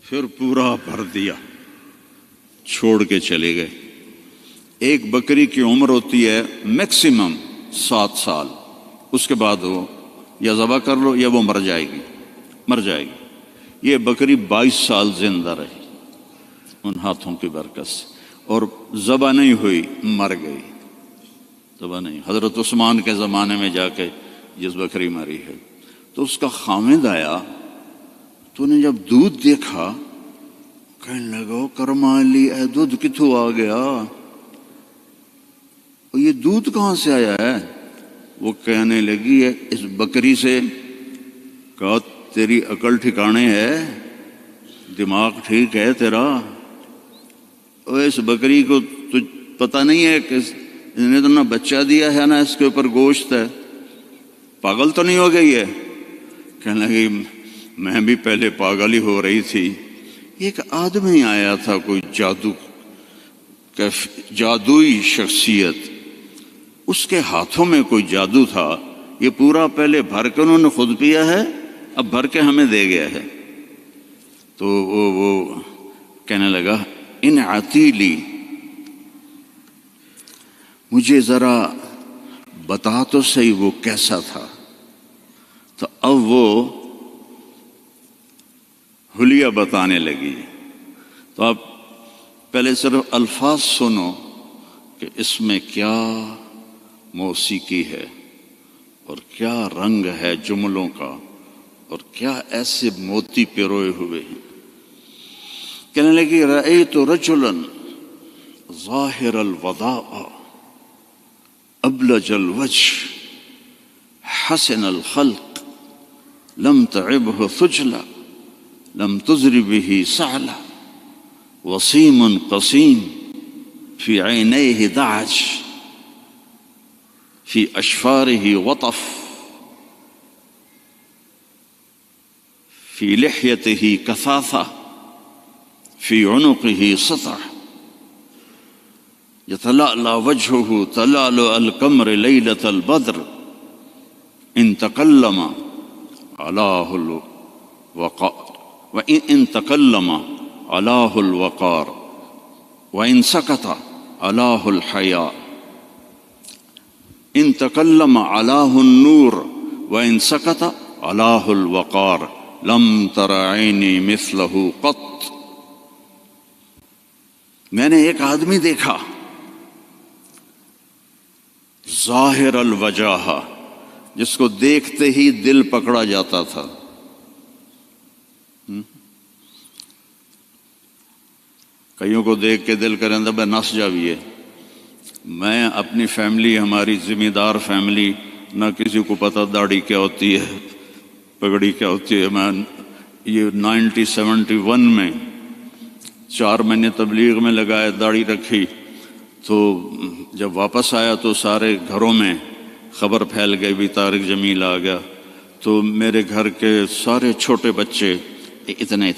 پھر پورا بھر دیا، چھوڑ کے چلے گئے۔ ایک بکری کی عمر ہوتی ہے میکسیمم 7 سال، اس کے بعد وہ یا ذبح کر لو یا وہ مر جائے گی۔ یہ بکری 22 سال زندہ رہی ان ہاتھوں کی برکت سے، اور ذبح نہیں ہوئی، مر گئی، ذبح نہیں۔ حضرت عثمان کے زمانے میں جا کے جس بکری مری ہے، تو اس کا خامد آیا، تو نے جب دودھ دیکھا کہنے لگا کرمالی اے دودھ کتوں آ گیا، اور یہ دودھ کہاں سے آیا ہے؟ وہ کہنے لگی ہے اس بکری سے۔ کہا تیری عقل ٹھکانے ہے، دماغ ٹھیک ہے تیرا؟ اور اس بکری کو تجھ پتہ نہیں ہے کہ اس نے تو نہ بچہ دیا ہے نہ اس کے اوپر گوشت ہے، پاگل تو نہیں ہو گئی ہے؟ کہنے لگی میں بھی پہلے پاگل ہی ہو رہی تھی۔ ایک آدمی آیا تھا، کوئی جادوئی شخصیت، اس کے ہاتھوں میں کوئی جادو تھا، یہ پورا پہلے بھر کے انہوں نے خود پیا ہے، اب بھر کے ہمیں دے گیا ہے۔ تو وہ کہنے لگا ان عتیلی، مجھے ذرا بتا تو صحیح وہ کیسا تھا۔ تو اب وہ حلیہ بتانے لگی۔ تو آپ پہلے صرف الفاظ سنو کہ اس میں کیا موسیقی ہے اور کیا رنگ ہے جملوں کا، اور کیا ایسے موتی پیروئے ہوئے ہیں۔ کہنے لگی رأیت رجلا ظاہر الوداع ابلج الوجه حسن الخلق لم تعبه ثجلا لم تزر به سعلا وسيم قسيم في عينيه دعج في أشفاره وطف في لحيته كثاثة فی عنقہ سطع یتلألأ وجہہ تلألؤ القمر لیلۃ البدر ان تکلم علاہ الوقار وإن تکلم علاہ الوقار وإن سکت علاہ الحیاء ان تکلم علاہ النور وإن سکت علاہ الوقار لم تر عینی مثلہ قط. میں نے ایک آدمی دیکھا ظاہر الوجاہ، جس کو دیکھتے ہی دل پکڑا جاتا تھا. کئیوں کو دیکھ کے دل کریں بے نس جاویے. میں اپنی فیملی، ہماری ذمہ دار فیملی، نہ کسی کو پتہ داڑھی کیا ہوتی ہے، پگڑی کیا ہوتی ہے. میں یہ 1971 میں 4 مہینے تبلیغ میں لگائے، داڑھی رکھی. تو جب واپس آیا تو سارے گھروں میں خبر پھیل گئی بھی طارق جمیل آ گیا. تو میرے گھر کے سارے چھوٹے بچے اتنے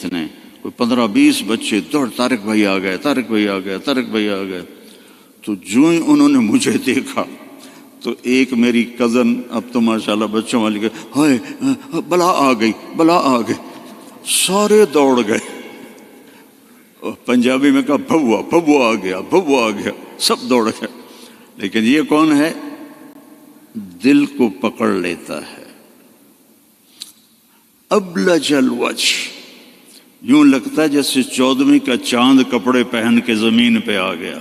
کوئی 15-20 بچے دوڑ، طارق بھائی آ گئے، طارق بھائی آ گئے، طارق بھائی آ گئے. تو جو ہی انہوں نے مجھے دیکھا تو ایک میری کزن، اب تو ماشاءاللہ بچوں والی، ہائے بلا آ گئی، بلا آ گئی. سارے دوڑ گئے. پنجابی میں کہا بھوا بھوا آ گیا، بھوا آ گیا، سب دوڑ گئے. لیکن یہ کون ہے؟ دل کو پکڑ لیتا ہے. ابلج الوجہ، یوں لگتا ہے جیسے 14ویں کا چاند کپڑے پہن کے زمین پہ آ گیا.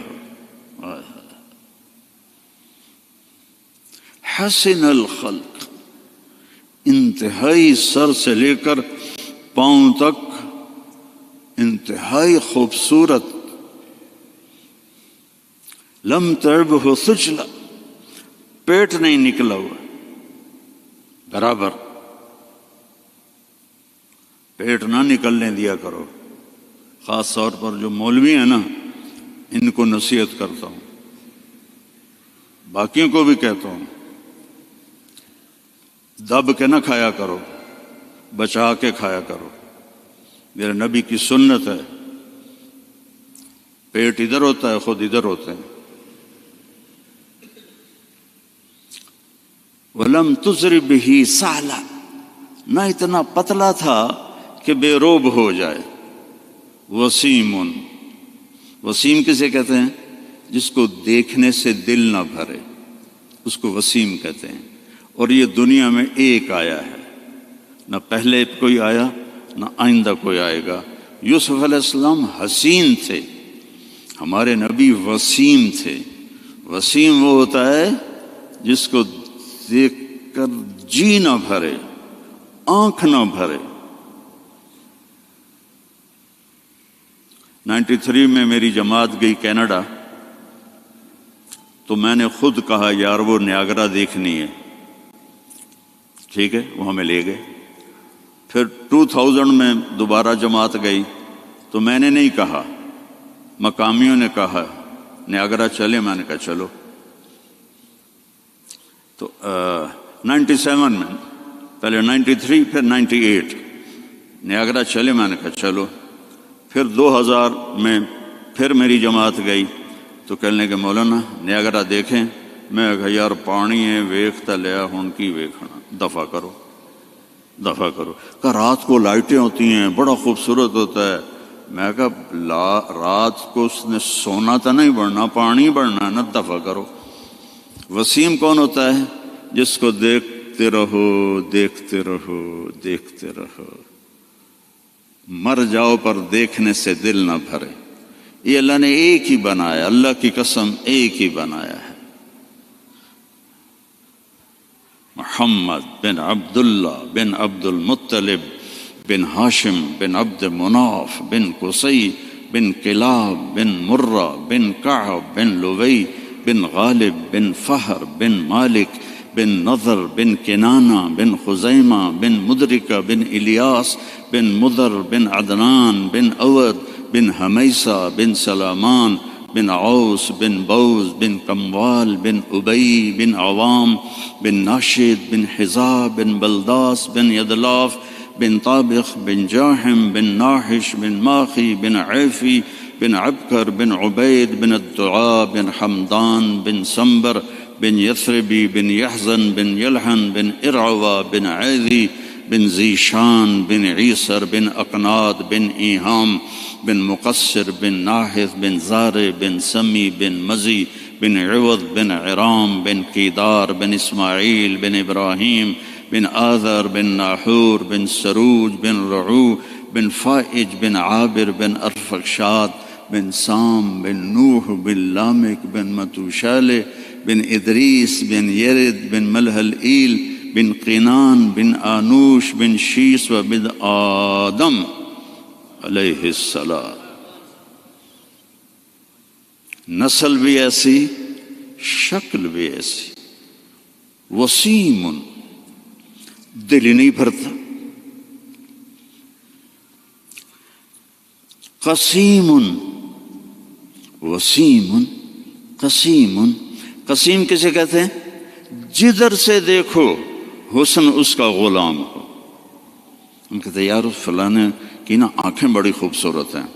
حسن الخلق، انتہائی سر سے لے کر پاؤں تک انتہائی خوبصورت. لم تعبہ سجلا، پیٹ نہیں نکلا ہوا، برابر. پیٹ نہ نکلنے دیا کرو. خاص طور پر جو مولوی ہیں نا، ان کو نصیحت کرتا ہوں، باقیوں کو بھی کہتا ہوں، دب کے نہ کھایا کرو، بچا کے کھایا کرو. میرے نبی کی سنت ہے، پیٹ ادھر ہوتا ہے، خود ادھر ہوتے ہیں. وَلَمْ تُزْرِ بِهِ سَعْلًا، نہ اتنا پتلا تھا کہ بے روب ہو جائے. وسیم، وسیم کسے کہتے ہیں؟ جس کو دیکھنے سے دل نہ بھرے، اس کو وسیم کہتے ہیں. اور یہ دنیا میں ایک آیا ہے، نہ پہلے کوئی آیا نہ آئندہ کوئی آئے گا. یوسف علیہ السلام حسین تھے، ہمارے نبی وسیم تھے. وسیم وہ ہوتا ہے جس کو دیکھ کر جی نہ بھرے، آنکھ نہ بھرے. 93 میں میری جماعت گئی کینیڈا، تو میں نے خود کہا یار وہ نیاگرا دیکھنی ہے. ٹھیک ہے، وہ ہمیں لے گئے. پھر 2000 میں دوبارہ جماعت گئی تو میں نے نہیں کہا، مقامیوں نے کہا نیاگرا چلے. میں نے کہا چلو. تو 97 میں، پہلے 93 پھر 98 نیاگرا چلے. میں نے کہا چلو. پھر 2000 میں پھر میری جماعت گئی تو کہنے کہ مولانا نیاگرا دیکھیں. میں کہا یار پانی ہے ویکھتا لیا ہوں کی ویکھنا، دفع کرو دفع کرو. کہا رات کو لائٹیں ہوتی ہیں، بڑا خوبصورت ہوتا ہے. میں کہا رات کو اس نے سونا تو نہیں بڑھنا، پانی بڑھنا ہے نا، دفع کرو. وسیم کون ہوتا ہے؟ جس کو دیکھتے رہو دیکھتے رہو دیکھتے رہو، مر جاؤ پر دیکھنے سے دل نہ بھرے. یہ اللہ نے ایک ہی بنایا، اللہ کی قسم ایک ہی بنایا ہے. محمد بن عبداللہ بن عبد المطلب بن ہاشم بن عبد مناف بن قصی بن کلاب بن مرہ بن کعب بن لوی بن غالب بن فہر بن مالک بن نضر بن کنانہ بن خزیمہ بن مدرکہ بن الیاس بن مضر بن عدنان بن اود بن حمیسہ بن سلامان بن عوس بن بوز بن کموال بن ابی بن عوام بن ناشد بن حزاب بن بلداس بن یدلاف بن طابخ بن جاحم بن ناحش بن ماخي بن عيفي بن عبكر بن عبيد بن الدعاء بن حمدان بن سنبر بن يثربي بن يحزن بن يلحن بن إرعوى بن عيذي بن زيشان بن عيسر بن أقناد بن إيهام بن مقصر بن ناحث بن زار بن سمي بن مزي بن عوض بن عرام بن كيدار بن إسماعيل بن إبراهيم بن آذر بن ناحور بن سروج بن رعو بن فائج بن عابر بن أرفخشاد بن سام بن نوح بن لامك بن متوشالة بن إدريس بن يرد بن ملهلئيل بن قنان بن آنوش بن شيس وبن آدم علیہ السلام. نسل بھی ایسی، شکل بھی ایسی. وسیم، دل ہی نہیں بھرتا. قسیم، وسیم قسیم. قسیم کسے کہتے ہیں؟ جدھر سے دیکھو حسن اس کا غلام ہو. ہم کہتے ہیں یار فلانے کی نا آنکھیں بڑی خوبصورت ہیں.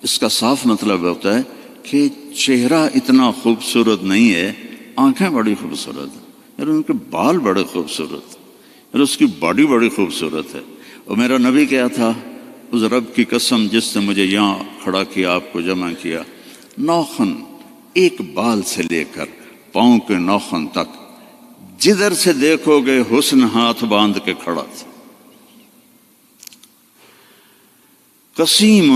اس کا صاف مطلب ہوتا ہے کہ چہرہ اتنا خوبصورت نہیں ہے، آنکھیں بڑی خوبصورت ہیں. یار ان کے بال بڑے خوبصورت، یار اس کی باڈی بڑی خوبصورت ہے. اور میرا نبی کیا تھا، اس رب کی قسم جس نے مجھے یہاں کھڑا کیا، آپ کو جمع کیا، ناخن ایک بال سے لے کر پاؤں کے ناخن تک جدھر سے دیکھو گے حسن ہاتھ باندھ کے کھڑا تھا. قسیم،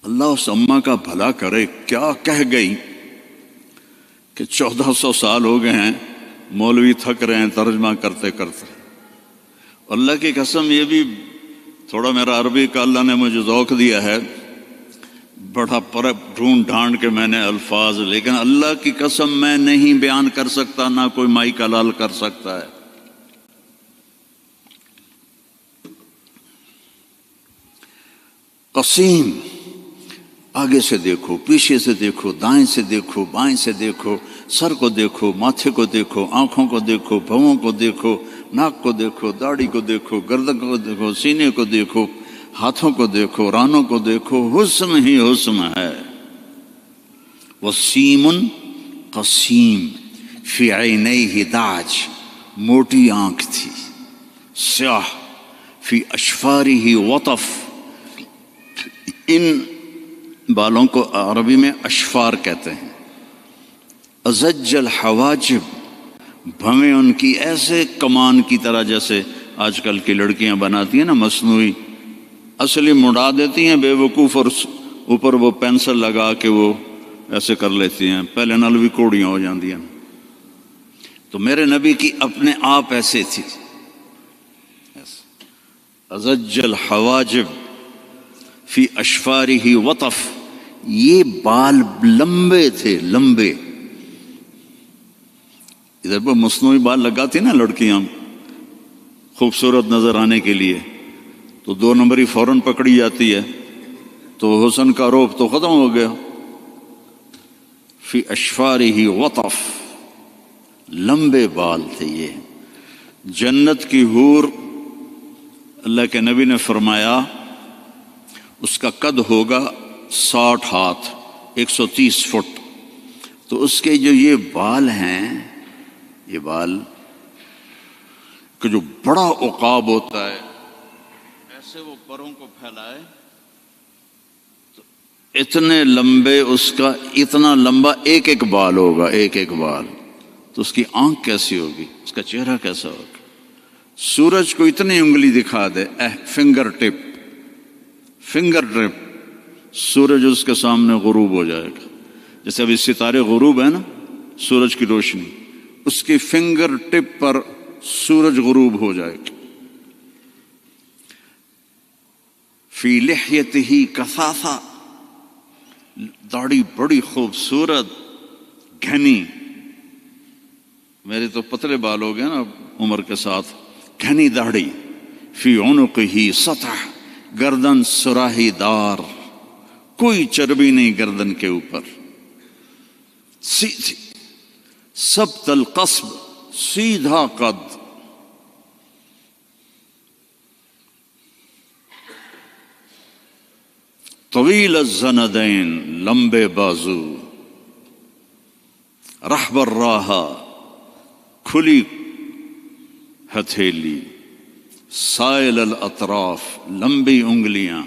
اللہ اس اماں کا بھلا کرے، کیا کہہ گئی کہ 1400 سال ہو گئے ہیں مولوی تھک رہے ہیں ترجمہ کرتے کرتے. اللہ کی قسم یہ بھی تھوڑا میرا عربی کا اللہ نے مجھے ذوق دیا ہے، بڑا ڈھونڈ ڈھانڈ کے میں نے الفاظ، لیکن اللہ کی قسم میں نہیں بیان کر سکتا، نہ کوئی مائک حلال کر سکتا ہے. قسیم، آگے سے دیکھو، پیچھے سے دیکھو، دائیں سے دیکھو، بائیں سے دیکھو، سر کو دیکھو، ماتھے کو دیکھو، آنکھوں کو دیکھو، بھووں کو دیکھو، ناک کو دیکھو، داڑھی کو دیکھو، گردن کو دیکھو، سینے کو دیکھو، ہاتھوں کو دیکھو، رانوں کو دیکھو، حسن ہی حسن ہے. وسیم قسیم فی عینیہ داج، موٹی آنکھ تھی، سیاہ. فی اشفارہ وطف، ان بالوں کو عربی میں اشفار کہتے ہیں. ازج الحواجب، بھویں ان کی ایسے کمان کی طرح جیسے آج کل کی لڑکیاں بناتی ہیں نا مصنوعی، اصلی مڑا دیتی ہیں بے وقوف، اور اوپر وہ پینسل لگا کے وہ ایسے کر لیتی ہیں، پہلے نال بھی کوڑیاں ہو جاندی ہیں. تو میرے نبی کی اپنے آپ ایسے تھی. ازج الحواجب فی اشفارہ وطف، یہ بال لمبے تھے، لمبے. ادھر پر مصنوعی بال لگاتی نا لڑکیاں خوبصورت نظر آنے کے لیے، تو 2 نمبری فوراً پکڑی جاتی ہے، تو حسن کا روپ تو ختم ہو گیا. فی اشفارہ وطف، لمبے بال تھے یہ. جنت کی حور، اللہ کے نبی نے فرمایا اس کا قد ہوگا 60 ہاتھ، 130 فٹ. تو اس کے جو یہ بال ہیں، یہ بال کہ جو بڑا عقاب ہوتا ہے، ایسے وہ پروں کو پھیلائے تو اتنے لمبے، اس کا اتنا لمبا ایک ایک بال ہوگا، ایک ایک بال. تو اس کی آنکھ کیسی ہوگی، اس کا چہرہ کیسا ہوگا. سورج کو اتنی انگلی دکھا دے، فنگر ٹپ، فنگر ٹپ، سورج اس کے سامنے غروب ہو جائے گا. جیسے ابھی ستارے غروب ہے نا، سورج کی روشنی، اس کی فنگر ٹپ پر سورج غروب ہو جائے گا. فی لحیتہ کثافہ، داڑھی بڑی خوبصورت گھنی. میرے تو پتلے بال ہو گئے نا عمر کے ساتھ، گھنی داڑھی. فی عنقہ سطح، گردن سراہی دار، کوئی چربی نہیں گردن کے اوپر. سیدھی، سبت القصب، سیدھا قد، طویل الزندین، لمبے بازو، رحب الراحہ، کھلی ہتھیلی، سائل الاطراف، لمبی انگلیاں،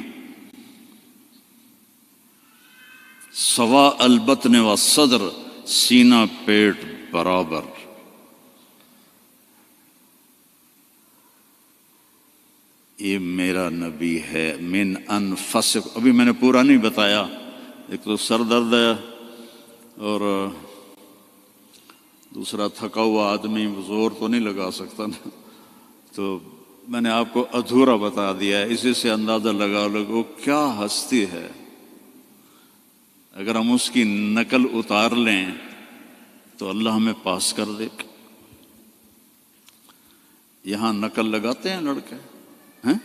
سواء البطن والصدر، سینہ پیٹ برابر۔ یہ میرا نبی ہے۔ من انفسکم، ابھی میں نے پورا نہیں بتایا، ایک تو سر درد ہے اور دوسرا تھکا ہوا آدمی زور تو نہیں لگا سکتا نا، تو میں نے آپ کو ادھورا بتا دیا ہے۔ اسی سے اندازہ لگا لو وہ کیا ہستی ہے۔ اگر ہم اس کی نقل اتار لیں تو اللہ ہمیں پاس کر دے۔ یہاں نقل لگاتے ہیں لڑکے ہیں،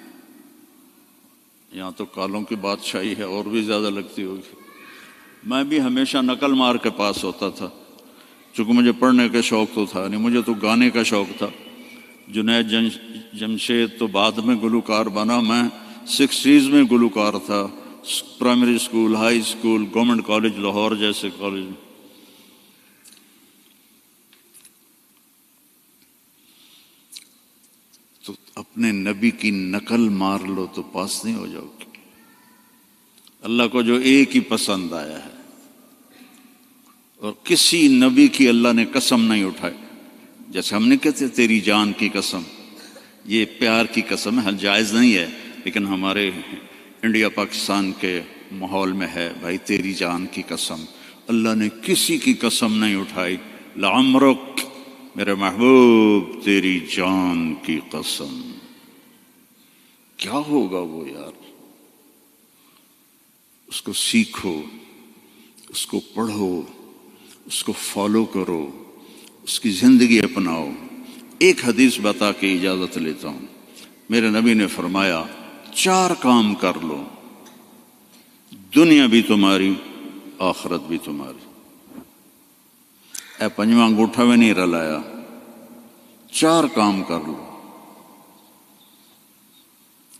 یہاں تو کالوں کی بادشاہی ہے، اور بھی زیادہ لگتی ہوگی۔ میں بھی ہمیشہ نقل مار کے پاس ہوتا تھا، چونکہ مجھے پڑھنے کا شوق تو تھا نہیں، مجھے تو گانے کا شوق تھا۔ جنید جمشید تو بعد میں گلوکار بنا، میں 60s میں گلوکار تھا، primary school, high school, government college Lahore جیسے کالج میں۔ تو اپنے نبی کی نقل مار لو تو پاس نہیں ہو جاؤ گے۔ اللہ کو جو ایک ہی پسند آیا ہے، اور کسی نبی کی اللہ نے قسم نہیں اٹھائی، جیسے ہم نے کہتے تیری جان کی قسم، یہ پیار کی قسم ہے، جائز نہیں ہے، لیکن ہمارے انڈیا پاکستان کے ماحول میں ہے، بھائی تیری جان کی قسم۔ اللہ نے کسی کی قسم نہیں اٹھائی، لعمرک، میرے محبوب تیری جان کی قسم۔ کیا ہوگا وہ یار؟ اس کو سیکھو، اس کو پڑھو، اس کو فالو کرو، اس کی زندگی اپناؤ۔ ایک حدیث بتا کے اجازت لیتا ہوں۔ میرے نبی نے فرمایا 4 کام کر لو، دنیا بھی تمہاری، آخرت بھی تمہاری۔ اے پنجواں انگوٹھا میں نہیں رلایا، 4 کام کر لو۔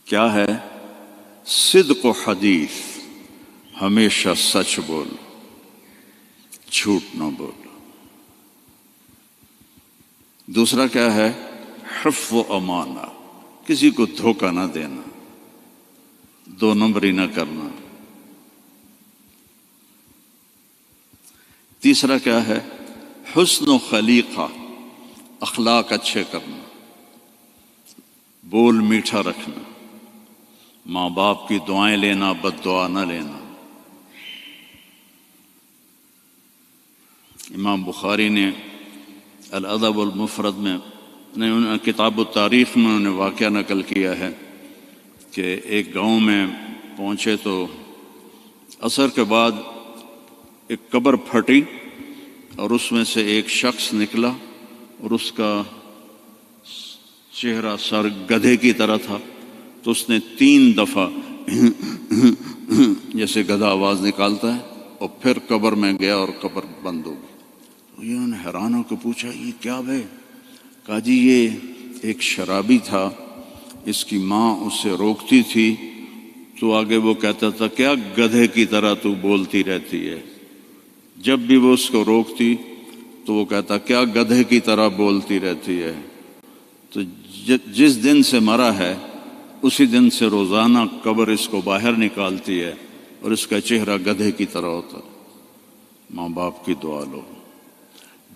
کیا ہے؟ صدق و حدیث، ہمیشہ سچ بول، جھوٹ نہ بول۔ دوسرا کیا ہے؟ حفظ و امانہ، کسی کو دھوکہ نہ دینا، 2 نمبری نہ کرنا۔ تیسرا کیا ہے؟ حسن و خلیقہ، اخلاق اچھے کرنا، بول میٹھا رکھنا، ماں باپ کی دعائیں لینا، بد دعا نہ لینا۔ امام بخاری نے الادب المفرد میں کتاب التاریخ میں انہوں نے واقعہ نقل کیا ہے کہ ایک گاؤں میں پہنچے تو عصر کے بعد ایک قبر پھٹی اور اس میں سے ایک شخص نکلا، اور اس کا چہرہ سر گدھے کی طرح تھا، تو اس نے 3 دفعہ جیسے گدھا آواز نکالتا ہے، اور پھر قبر میں گیا اور قبر بند ہو گئی۔ انہوں نے حیران ہو کے پوچھا یہ کیا بھائی؟ کہا جی یہ ایک شرابی تھا، اس کی ماں اسے روکتی تھی تو آگے وہ کہتا تھا کیا گدھے کی طرح تو بولتی رہتی ہے۔ جب بھی وہ اس کو روکتی تو وہ کہتا کیا گدھے کی طرح بولتی رہتی ہے۔ تو جس دن سے مرا ہے اسی دن سے روزانہ قبر اس کو باہر نکالتی ہے اور اس کا چہرہ گدھے کی طرح ہوتا ہے۔ ماں باپ کی دعا لو،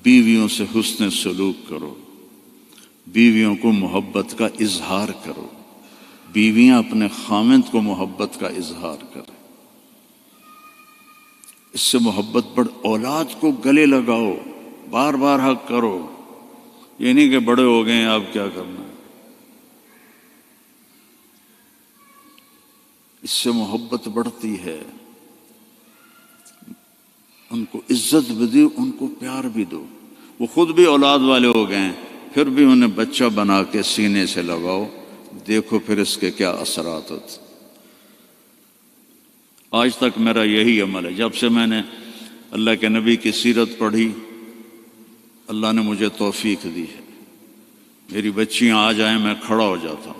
بیویوں سے حسن سلوک کرو، بیویوں کو محبت کا اظہار کرو، بیویاں اپنے خامند کو محبت کا اظہار کریں۔ اس سے محبت بڑھ، اولاد کو گلے لگاؤ، بار بار حق کرو، یہ نہیں کہ بڑے ہو گئے ہیں اب کیا کرنا ہے۔ اس سے محبت بڑھتی ہے، ان کو عزت بھی دو، ان کو پیار بھی دو۔ وہ خود بھی اولاد والے ہو گئے ہیں، پھر بھی انہیں بچہ بنا کے سینے سے لگاؤ، دیکھو پھر اس کے کیا اثرات ہوتے۔ آج تک میرا یہی عمل ہے۔ جب سے میں نے اللہ کے نبی کی سیرت پڑھی، اللہ نے مجھے توفیق دی ہے، میری بچیاں آ جائیں میں کھڑا ہو جاتا ہوں۔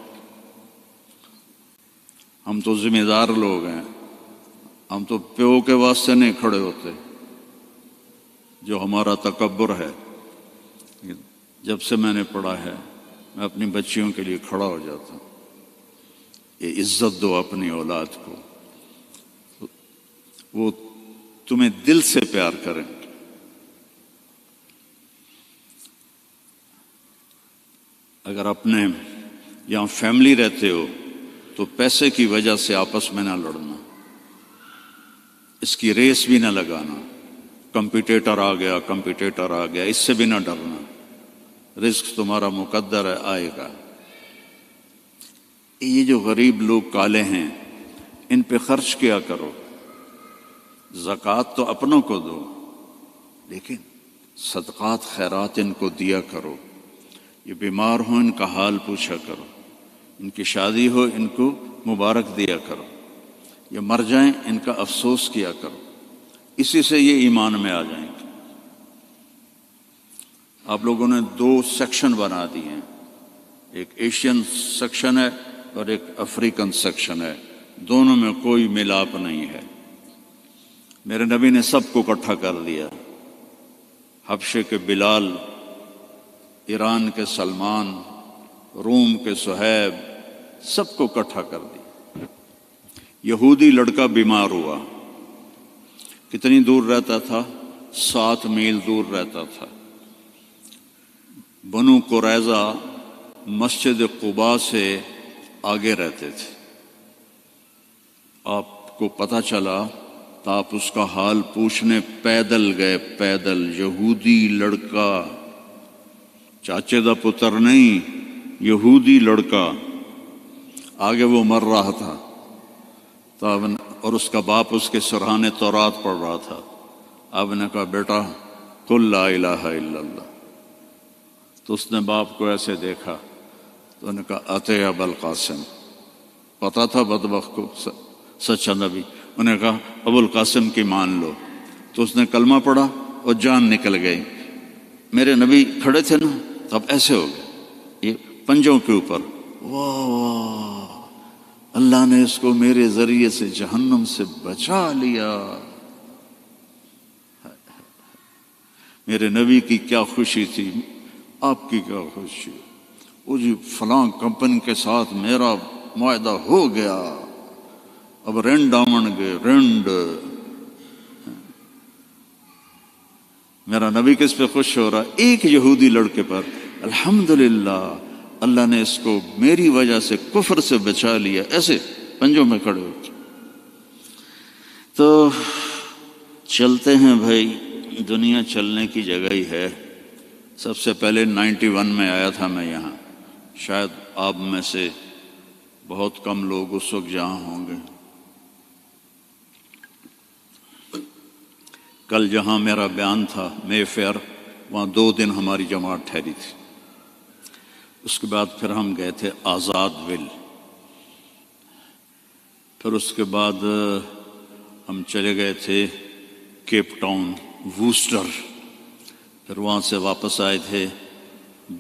ہم تو ذمہ دار لوگ ہیں، ہم تو پیو کے واسطے نہیں کھڑے ہوتے، جو ہمارا تکبر ہے۔ جب سے میں نے پڑھا ہے میں اپنی بچیوں کے لیے کھڑا ہو جاتا ہوں۔ یہ عزت دو اپنی اولاد کو، وہ تمہیں دل سے پیار کریں گے۔ اگر اپنے یہاں فیملی رہتے ہو تو پیسے کی وجہ سے آپس میں نہ لڑنا، اس کی ریس بھی نہ لگانا، کمپیٹیٹر آ گیا، اس سے بھی نہ ڈرنا، رزق تمہارا مقدر ہے، آئے گا۔ یہ جو غریب لوگ کالے ہیں ان پہ خرچ کیا کرو، زکوٰۃ تو اپنوں کو دو، لیکن صدقات خیرات ان کو دیا کرو۔ یہ بیمار ہوں ان کا حال پوچھا کرو، ان کی شادی ہو ان کو مبارک دیا کرو، یہ مر جائیں ان کا افسوس کیا کرو، اسی سے یہ ایمان میں آ جائیں گے۔ آپ لوگوں نے 2 سیکشن بنا دیے ہیں، ایک ایشین سیکشن ہے اور ایک افریقن سیکشن ہے، دونوں میں کوئی ملاپ نہیں ہے۔ میرے نبی نے سب کو اکٹھا کر دیا، حبشے کے بلال، ایران کے سلمان، روم کے صہیب، سب کو اکٹھا کر دیا۔ یہودی لڑکا بیمار ہوا، کتنی دور رہتا تھا؟ 7 میل دور رہتا تھا۔ بنو قریظہ مسجد قباء سے آگے رہتے تھے۔ آپ کو پتہ چلا تو آپ اس کا حال پوچھنے پیدل گئے، پیدل، یہودی لڑکا، چاچے دا پتر نہیں، یہودی لڑکا، آگے وہ مر رہا تھا اور اس کا باپ اس کے سرحانے تورات پڑھ رہا تھا۔ آپ نے کہا بیٹا قل لا الہ الا اللہ، تو اس نے باپ کو ایسے دیکھا تو انہوں نے کہا اتے ابا القاسم، پتا تھا بدبخت کو سچا نبی، انہوں نے کہا ابو القاسم کی مان لو، تو اس نے کلمہ پڑھا اور جان نکل گئی۔ میرے نبی کھڑے تھے نا، اب ایسے ہو گئے یہ پنجوں کے اوپر، واہ واہ، اللہ نے اس کو میرے ذریعے سے جہنم سے بچا لیا۔ میرے نبی کی کیا خوشی تھی، آپ کی کیا خوشی؟ وہ جی فلاں کمپنی کے ساتھ میرا معاہدہ ہو گیا، اب رینڈ آمن گے رینڈ۔ میرا نبی کس پہ خوش ہو رہا؟ ایک یہودی لڑکے پر، الحمدللہ اللہ نے اس کو میری وجہ سے کفر سے بچا لیا، ایسے پنجوں میں کھڑے ہو کے۔ تو چلتے ہیں بھائی، دنیا چلنے کی جگہ ہی ہے۔ سب سے پہلے 91 میں آیا تھا میں یہاں، شاید آپ میں سے بہت کم لوگ اس وقت یہاں ہوں گے۔ کل جہاں میرا بیان تھا مے فیئر، وہاں 2 دن ہماری جماعت ٹھہری تھی۔ اس کے بعد پھر ہم گئے تھے آزاد ول، پھر اس کے بعد ہم چلے گئے تھے کیپ ٹاؤن، ووسٹر، پھر وہاں سے واپس آئے تھے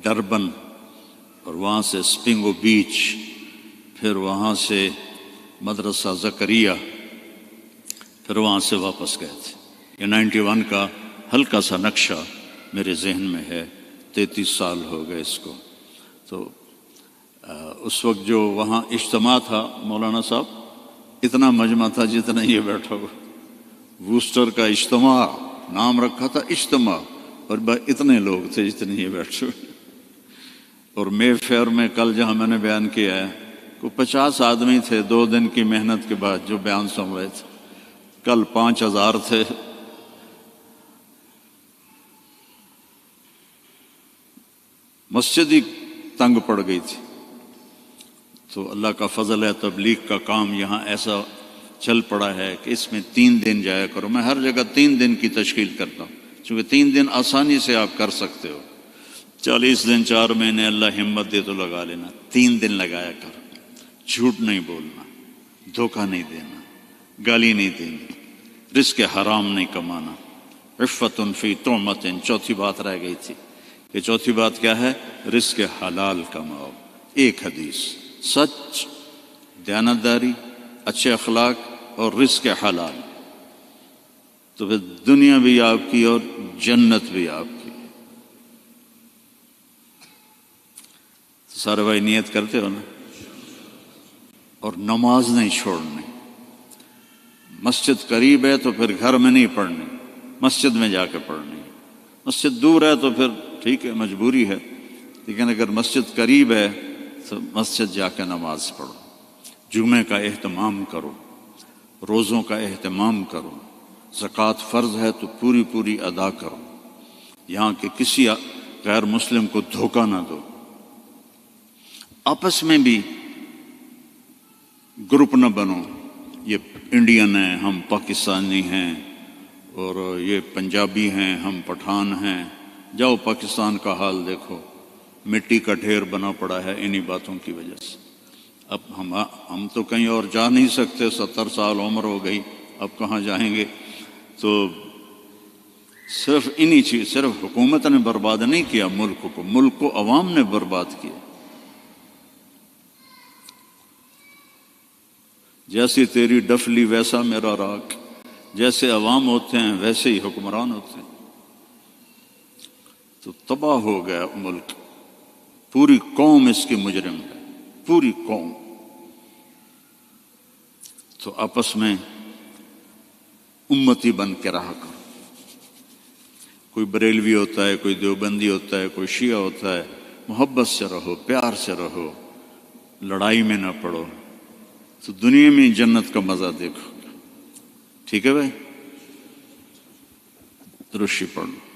ڈربن، اور وہاں سے سپنگو بیچ، پھر وہاں سے مدرسہ زکریا، پھر وہاں سے واپس گئے تھے۔ یہ 91 کا ہلکا سا نقشہ میرے ذہن میں ہے، 33 سال ہو گئے اس کو۔ تو اس وقت جو وہاں اجتماع تھا مولانا صاحب، اتنا مجمع تھا جتنا یہ بیٹھا ہوا، ووسٹر کا اجتماع نام رکھا تھا اجتماع، اور اتنے لوگ تھے جتنے یہ بیٹھے ہوئے۔ اور مے فیئر میں کل جہاں میں نے بیان کیا ہے، کوئی 50 آدمی تھے 2 دن کی محنت کے بعد جو بیان سن رہے تھے، کل 5000 تھے۔ مسجد ہی تنگ پڑ گئی تھی۔ تو اللہ کا فضل ہے، تبلیغ کا کام یہاں ایسا چل پڑا ہے کہ اس میں 3 دن جایا کرو۔ میں ہر جگہ 3 دن کی تشکیل کرتا ہوں، چونکہ 3 دن آسانی سے آپ کر سکتے ہو۔ 40 دن 4 مہینے اللہ ہمت دے تو لگا لینا، 3 دن لگایا کر۔ جھوٹ نہیں بولنا، دھوکہ نہیں دینا، گالی نہیں دینی، رزق حرام نہیں کمانا، عفت فی طعمت، چوتھی بات رہ گئی تھی کہ چوتھی بات کیا ہے؟ رزق حلال کماؤ۔ ایک حدیث، سچ، دیانتداری، اچھے اخلاق اور رزق حلال، تو پھر دنیا بھی آپ کی اور جنت بھی آپ کی۔ سارے بھائی نیت کرتے ہو نا؟ اور نماز نہیں چھوڑنی۔ مسجد قریب ہے تو پھر گھر میں نہیں پڑھنی، مسجد میں جا کے پڑھنی۔ مسجد دور ہے تو پھر ٹھیک ہے، مجبوری ہے، لیکن اگر مسجد قریب ہے تو مسجد جا کے نماز پڑھو، جمعے کا اہتمام کرو، روزوں کا اہتمام کرو، زکوٰۃ فرض ہے تو پوری پوری ادا کرو، یہاں کے کسی غیر مسلم کو دھوکہ نہ دو۔ آپس میں بھی گروپ نہ بنو، یہ انڈین ہیں ہم پاکستانی ہیں، اور یہ پنجابی ہیں ہم پٹھان ہیں۔ جاؤ پاکستان کا حال دیکھو، مٹی کا ڈھیر بنا پڑا ہے انہی باتوں کی وجہ سے۔ اب ہم تو کہیں اور جا نہیں سکتے، 70 سال عمر ہو گئی، اب کہاں جائیں گے؟ تو صرف انہی چیز، صرف حکومت نے برباد نہیں کیا ملک کو، ملک کو عوام نے برباد کیا۔ جیسی تیری ڈفلی ویسا میرا راگ، جیسے عوام ہوتے ہیں ویسے ہی حکمران ہوتے ہیں۔ تو تباہ ہو گیا ملک، پوری قوم اس کی مجرم ہے، پوری قوم۔ تو آپس میں امتی بن کے رہا کرو۔ کوئی بریلوی ہوتا ہے، کوئی دیوبندی ہوتا ہے، کوئی شیعہ ہوتا ہے، محبت سے رہو، پیار سے رہو، لڑائی میں نہ پڑو، تو دنیا میں جنت کا مزہ دیکھو۔ ٹھیک ہے بھائی؟ درشی پڑھ لو۔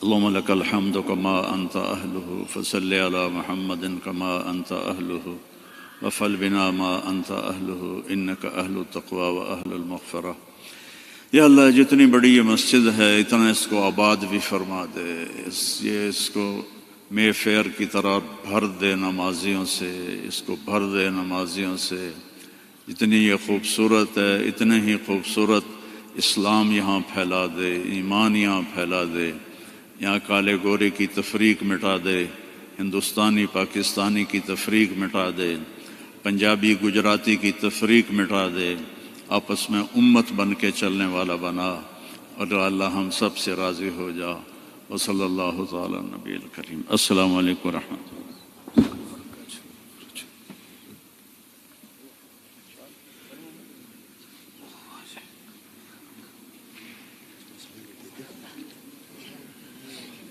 اللهم لك الحمد كما أنت أهله فصل على محمد كما أنت أهله وفعل بنا ما أنت أهله إنك أهل التقوى وأهل المغفرة۔ یا اللہ جتنی بڑی یہ مسجد ہے اتنا اس کو آباد بھی فرما دے، اس کو مے فیئر کی طرح بھر دے نمازیوں سے، اس کو بھر دے نمازیوں سے۔ جتنی یہ خوبصورت ہے اتنے ہی خوبصورت اسلام یہاں پھیلا دے، ایمان یہاں پھیلا دے، یہاں کالے گورے کی تفریق مٹا دے، ہندوستانی پاکستانی کی تفریق مٹا دے، پنجابی گجراتی کی تفریق مٹا دے، آپس میں امت بن کے چلنے والا بنا، اور اللہ ہم سب سے راضی ہو جا۔ وصلی اللہ تعالی نبی الکریم۔ السلام علیکم ورحمۃ اللہ۔